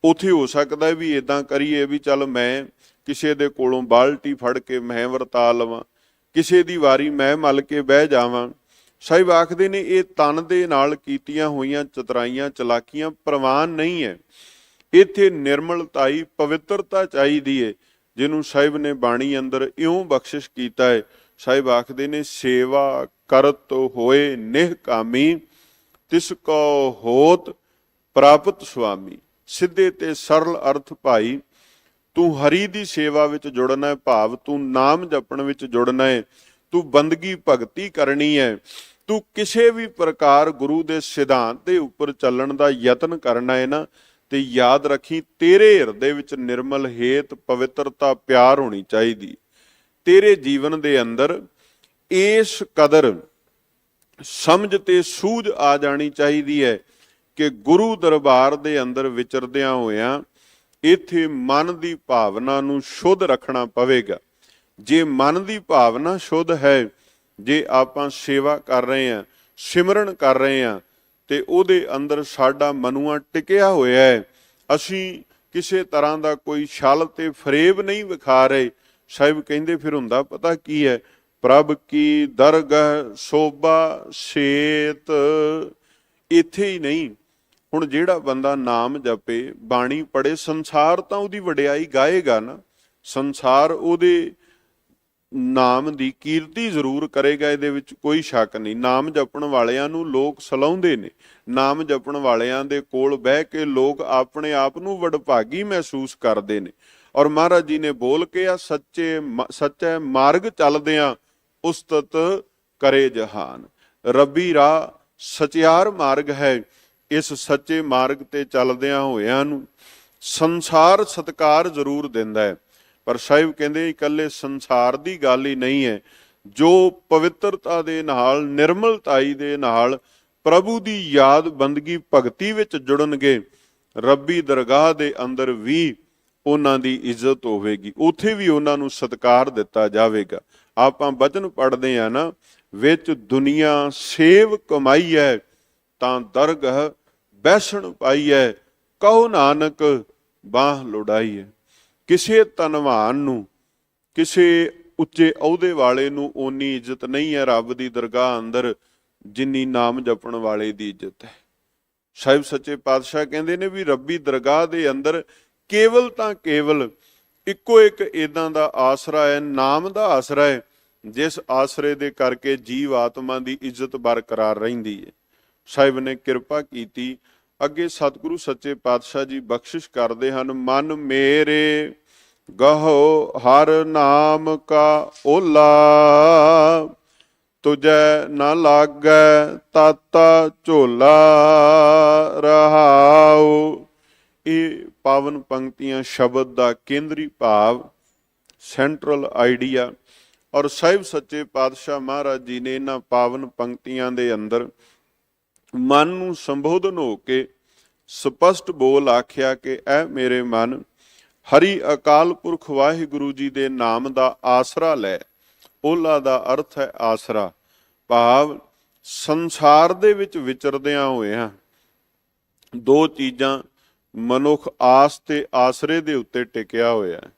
ਉੱਥੇ ਹੋ ਸਕਦਾ ਵੀ ਇਦਾਂ ਕਰੀਏ ਵੀ ਚੱਲ ਮੈਂ ਕਿਸੇ ਦੇ ਕੋਲੋਂ ਬਾਲਟੀ ਫੜ ਕੇ ਮੈਂ ਵਰਤਾ ਲਵਾਂ, ਕਿਸੇ ਦੀ ਵਾਰੀ ਮੈਂ ਮਲ ਕੇ ਬਹਿ ਜਾਵਾਂ। ਸਾਹਿਬ ਆਖਦੇ ਨੇ ਇਹ ਤਨ ਦੇ ਨਾਲ ਕੀਤੀਆਂ ਹੋਈਆਂ ਚਤੁਰਾਈਆਂ, ਚਲਾਕੀਆਂ ਪ੍ਰਵਾਨ ਨਹੀਂ ਹੈ। ਇੱਥੇ ਨਿਰਮਲਤਾਈ, ਪਵਿੱਤਰਤਾ ਚਾਹੀਦੀ ਹੈ, ਜਿਹਨੂੰ ਸਾਹਿਬ ਨੇ ਬਾਣੀ ਅੰਦਰ ਇਉਂ ਬਖਸ਼ਿਸ਼ ਕੀਤਾ ਹੈ। ਸਾਹਿਬ ਆਖਦੇ ਨੇ ਸੇਵਾ ਕਰਤ ਹੋਏ ਨਿਹਕਾਮੀ, ਤਿਸ ਕੋ ਹੋਤ ਪ੍ਰਾਪਤ ਸੁਆਮੀ। ਸਿੱਧੇ ਤੇ ਸਰਲ ਅਰਥ ਭਾਈ, ਤੂੰ ਹਰੀ ਦੀ ਸੇਵਾ ਵਿੱਚ ਜੁੜਨਾ ਹੈ, ਭਾਵ ਤੂੰ ਨਾਮ ਜਪਣ ਵਿੱਚ ਜੁੜਨਾ ਹੈ, ਤੂੰ ਬੰਦਗੀ ਭਗਤੀ ਕਰਨੀ ਹੈ, ਤੂੰ ਕਿਸੇ ਵੀ ਪ੍ਰਕਾਰ ਗੁਰੂ ਦੇ ਸਿਧਾਂਤ ਦੇ ਉੱਪਰ ਚੱਲਣ ਦਾ ਯਤਨ ਕਰਨਾ ਹੈ ਨਾ, ਤੇ ਯਾਦ ਰੱਖੀ ਤੇਰੇ ਹਿਰਦੇ ਵਿੱਚ ਨਿਰਮਲ ਹੇਤ, ਪਵਿੱਤਰਤਾ, ਪਿਆਰ ਹੋਣੀ ਚਾਹੀਦੀ। ਤੇਰੇ ਜੀਵਨ ਦੇ ਅੰਦਰ ਇਸ ਕਦਰ ਸਮਝ ਤੇ ਸੂਝ ਆ ਜਾਣੀ ਚਾਹੀਦੀ ਹੈ ਕਿ ਗੁਰੂ ਦਰਬਾਰ ਦੇ ਅੰਦਰ ਵਿਚਰਦਿਆਂ ਹੋਇਆਂ ਇੱਥੇ ਮਨ ਦੀ ਭਾਵਨਾ ਨੂੰ ਸ਼ੁੱਧ ਰੱਖਣਾ ਪਵੇਗਾ। ਜੇ ਮਨ ਦੀ ਭਾਵਨਾ ਸ਼ੁੱਧ ਹੈ, ਜੇ ਆਪਾਂ ਸੇਵਾ ਕਰ ਰਹੇ ਹਾਂ, ਸਿਮਰਨ ਕਰ ਰਹੇ ਹਾਂ, ਤੇ ਉਹਦੇ ਅੰਦਰ ਸਾਡਾ ਮਨੂਆ ਟਿਕਿਆ ਹੋਇਆ ਹੈ, ਅਸੀਂ ਕਿਸੇ ਤਰ੍ਹਾਂ ਦਾ ਕੋਈ ਛਲ ਤੇ ਫਰੇਬ ਨਹੀਂ ਵਿਖਾ ਰਹੇ। ਸਾਹਿਬ ਕਹਿੰਦੇ ਫਿਰ ਹੁੰਦਾ ਪਤਾ ਕੀ ਹੈ, ਪ੍ਰਭ ਕੀ ਦਰਗਹ ਸੋਭਾ ਸੇਤ। ਇੱਥੇ ਹੀ ਨਹੀਂ, ਹੁਣ ਜਿਹੜਾ ਬੰਦਾ ਨਾਮ ਜਪੇ, ਬਾਣੀ ਪੜ੍ਹੇ, ਸੰਸਾਰ ਤਾਂ ਉਹਦੀ ਵਡਿਆਈ ਗਾਏਗਾ ਨਾ, ਸੰਸਾਰ ਉਹਦੇ ਨਾਮ ਦੀ ਕੀਰਤੀ ਜ਼ਰੂਰ ਕਰੇਗਾ, ਇਹਦੇ ਵਿੱਚ ਕੋਈ ਸ਼ੱਕ ਨਹੀਂ। ਨਾਮ ਜਪਣ ਵਾਲਿਆਂ ਨੂੰ ਲੋਕ ਸਲਾਹੁੰਦੇ ਨੇ, ਨਾਮ ਜਪਣ ਵਾਲਿਆਂ ਦੇ ਕੋਲ ਬਹਿ ਕੇ ਲੋਕ ਆਪਣੇ ਆਪ ਨੂੰ ਵਡਭਾਗੀ ਮਹਿਸੂਸ ਕਰਦੇ ਨੇ। ਔਰ ਮਹਾਰਾਜ ਜੀ ਨੇ ਬੋਲ ਕੇ ਆ ਸੱਚੇ ਮਾਰਗ ਚੱਲਦਿਆਂ ਉਸਤਤ ਕਰੇ ਜਹਾਨ। ਰੱਬੀ ਰਾਹ ਸਚਿਆਰ ਮਾਰਗ ਹੈ। ਇਸ ਸੱਚੇ ਮਾਰਗ ਤੇ ਚੱਲਦਿਆਂ ਹੋਇਆਂ ਨੂੰ ਸੰਸਾਰ ਸਤਿਕਾਰ ਜ਼ਰੂਰ ਦਿੰਦਾ ਹੈ, ਪਰ ਸਾਹਿਬ ਕਹਿੰਦੇ ਇਕੱਲੇ ਸੰਸਾਰ ਦੀ ਗੱਲ ਹੀ ਨਹੀਂ ਹੈ। ਜੋ ਪਵਿੱਤਰਤਾ ਦੇ ਨਾਲ, ਨਿਰਮਲਤਾਈ ਦੇ ਨਾਲ ਪ੍ਰਭੂ ਦੀ ਯਾਦ, ਬੰਦਗੀ, ਭਗਤੀ ਵਿੱਚ ਜੁੜਨਗੇ, ਰੱਬੀ ਦਰਗਾਹ ਦੇ ਅੰਦਰ ਵੀ ਉਹਨਾਂ ਦੀ ਇੱਜ਼ਤ ਹੋਵੇਗੀ, ਉੱਥੇ ਵੀ ਉਹਨਾਂ ਨੂੰ ਸਤਿਕਾਰ ਦਿੱਤਾ ਜਾਵੇਗਾ। ਆਪਾਂ ਬਚਨ ਪੜ੍ਹਦੇ ਆ ਨਾ, ਵਿੱਚ ਦੁਨੀਆ ਸੇਵ ਕਮਾਈ ਹੈ, ਤਾਂ ਦਰਗਹ ਬੈਸਣ ਪਾਈ ਹੈ, ਕਹੋ ਨਾਨਕ ਬਾਹ ਲੋੜਾਈ ਹੈ। ਕਿਸੇ ਧਨਵਾਨ ਨੂੰ, ਕਿਸੇ ਉੱਚੇ ਅਹੁਦੇ ਵਾਲੇ ਨੂੰ ਓਨੀ ਇੱਜ਼ਤ ਨਹੀਂ ਹੈ ਰੱਬ ਦੀ ਦਰਗਾਹ ਅੰਦਰ ਜਿੰਨੀ ਨਾਮ ਜਪਣ ਵਾਲੇ ਦੀ ਇੱਜ਼ਤ ਹੈ। ਸਾਹਿਬ ਸੱਚੇ ਪਾਤਸ਼ਾਹ ਕਹਿੰਦੇ ਨੇ ਵੀ ਰੱਬੀ ਦਰਗਾਹ ਦੇ ਅੰਦਰ ਕੇਵਲ ਤਾਂ ਕੇਵਲ ਇੱਕੋ ਇੱਕ ਇਦਾਂ ਦਾ ਆਸਰਾ ਹੈ, ਨਾਮ ਦਾ ਆਸਰਾ ਹੈ, ਜਿਸ ਆਸਰੇ ਦੇ ਕਰਕੇ ਜੀਵ ਆਤਮਾ ਦੀ ਇੱਜ਼ਤ ਬਰਕਰਾਰ ਰਹਿੰਦੀ ਹੈ। ਸਾਹਿਬ ਨੇ ਕਿਰਪਾ ਕੀਤੀ। ਅੱਗੇ ਸਤਿਗੁਰੂ ਸੱਚੇ ਪਾਤਸ਼ਾਹ ਜੀ ਬਖਸ਼ਿਸ਼ ਕਰਦੇ ਹਨ, ਮਨ ਮੇਰੇ ਗਹੋ ਹਰ ਨਾਮ ਕਾ ਓਲਾ, ਤੁਝੈ ਨਾ ਲਾਗੈ ਤਾਤਾ ਝੋਲਾ ਰਹਾਉ। ਇਹ ਪਾਵਨ ਪੰਕਤੀਆਂ ਸ਼ਬਦ ਦਾ ਕੇਂਦਰੀ ਭਾਵ, ਸੈਂਟਰਲ ਆਈਡੀਆ। ਔਰ ਸਾਹਿਬ ਸੱਚੇ ਪਾਤਸ਼ਾਹ ਮਹਾਰਾਜ ਜੀ ਨੇ ਇਹਨਾਂ ਪਾਵਨ ਪੰਕਤੀਆਂ ਦੇ ਅੰਦਰ ਮਨ ਨੂੰ ਸੰਬੋਧਨ ਹੋ ਕੇ ਸਪਸ਼ਟ ਬੋਲ ਆਖਿਆ ਕਿ ਐ ਮੇਰੇ ਮਨ, ਹਰੀ ਅਕਾਲ ਪੁਰਖ ਵਾਹਿਗੁਰੂ ਜੀ ਦੇ ਨਾਮ ਦਾ ਆਸਰਾ ਲੈ। ਓਲਾ ਦਾ ਅਰਥ ਹੈ ਆਸਰਾ, ਭਾਵ ਸੰਸਾਰ ਦੇ ਵਿੱਚ ਵਿਚਰਦਿਆਂ ਹੋਇਆਂ ਦੋ ਚੀਜ਼ਾਂ ਮਨੁੱਖ ਆਸ ਤੇ ਆਸਰੇ ਦੇ ਉੱਤੇ ਟਿਕਿਆ ਹੋਇਆ ਹੈ।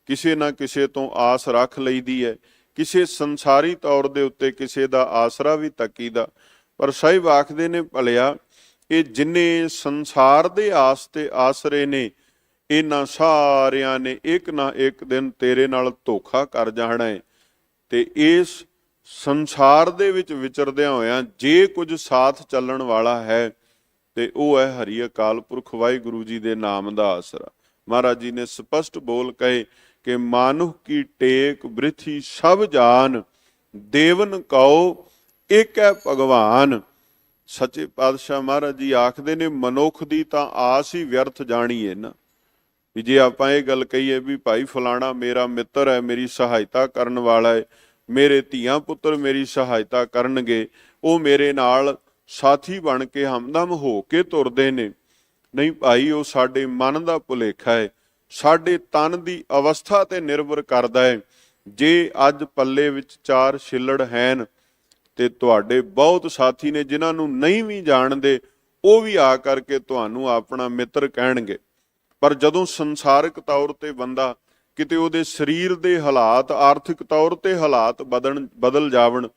ਕਿਸੇ ਨਾ ਕਿਸੇ ਤੋਂ ਆਸ ਰੱਖ ਲਈਦੀ ਹੈ, ਕਿਸੇ ਸੰਸਾਰੀ ਤੌਰ ਦੇ ਉੱਤੇ ਕਿਸੇ ਦਾ ਆਸਰਾ ਵੀ ਤੱਕੀਦਾ। ਪਰ ਸਾਹਿਬ ਆਖਦੇ ਨੇ, ਭਲਿਆ ਇਹ ਜਿੰਨੇ ਸੰਸਾਰ ਦੇ ਆਸ ਤੇ ਆਸਰੇ ਨੇ, ਇਹਨਾਂ ਸਾਰਿਆਂ ਨੇ ਇੱਕ ਨਾ ਇੱਕ ਦਿਨ ਤੇਰੇ ਨਾਲ ਧੋਖਾ ਕਰ ਜਾਣਾ ਹੈ। ਤੇ ਇਸ ਸੰਸਾਰ ਦੇ ਵਿੱਚ ਵਿਚਰਦਿਆਂ ਹੋਇਆਂ ਜੇ ਕੁਝ ਸਾਥ ਚੱਲਣ ਵਾਲਾ ਹੈ ਤੇ ਉਹ ਹੈ ਹਰੀ ਅਕਾਲ ਪੁਰਖ ਵਾਹਿਗੁਰੂ ਜੀ ਦੇ ਨਾਮ ਦਾ ਆਸਰਾ। ਮਹਾਰਾਜ ਜੀ ਨੇ ਸਪਸ਼ਟ ਬੋਲ ਕਹੇ ਕਿ ਮਾਨੁਖ ਕੀ ਟੇਕ ਬ੍ਰਿਥੀ ਸਭ ਜਾਨ, ਦੇਵਨ ਕਉ ਇੱਕ ਹੈ ਭਗਵਾਨ। ਸੱਚੇ ਪਾਤਸ਼ਾਹ ਮਹਾਰਾਜ ਜੀ ਆਖਦੇ ਨੇ, ਮਨੁੱਖ ਦੀ ਤਾਂ ਆਸ ਹੀ ਵਿਅਰਥ ਜਾਣੀ ਹੈ ਨਾ। ਵੀ ਜੇ ਆਪਾਂ ਇਹ ਗੱਲ ਕਹੀਏ ਵੀ ਭਾਈ ਫਲਾਣਾ ਮੇਰਾ ਮਿੱਤਰ ਹੈ, ਮੇਰੀ ਸਹਾਇਤਾ ਕਰਨ ਵਾਲਾ ਹੈ, ਮੇਰੇ ਧੀਆਂ ਪੁੱਤਰ ਮੇਰੀ ਸਹਾਇਤਾ ਕਰਨਗੇ, ਉਹ ਮੇਰੇ ਨਾਲ ਸਾਥੀ ਬਣ ਕੇ ਹਮਦਮ ਹੋ ਕੇ ਤੁਰਦੇ ਨੇ, ਨਹੀਂ ਭਾਈ, ਉਹ ਸਾਡੇ ਮਨ ਦਾ ਭੁਲੇਖਾ ਹੈ, ਸਾਡੇ ਤਨ ਦੀ ਅਵਸਥਾ ਤੇ ਨਿਰਭਰ ਕਰਦਾ ਹੈ। ਜੇ ਅੱਜ ਪੱਲੇ ਵਿੱਚ 4 ਛਿੱਲੜ ਹਨ ਤੇ ਤੁਹਾਡੇ ਬਹੁਤ ਸਾਥੀ ਨੇ ਜਿਨ੍ਹਾਂ ਨੂੰ ਨਹੀਂ ਵੀ ਜਾਣਦੇ, ਉਹ ਵੀ ਆ ਕਰਕੇ ਤੁਹਾਨੂੰ ਆਪਣਾ ਮਿੱਤਰ ਕਹਿਣਗੇ। ਪਰ ਜਦੋਂ ਸੰਸਾਰਿਕ ਤੌਰ ਤੇ ਬੰਦਾ ਕਿਤੇ ਉਹਦੇ ਸਰੀਰ ਦੇ ਹਾਲਾਤ, ਆਰਥਿਕ ਤੌਰ ਤੇ ਹਾਲਾਤ ਬਦਲ ਜਾਵਣ,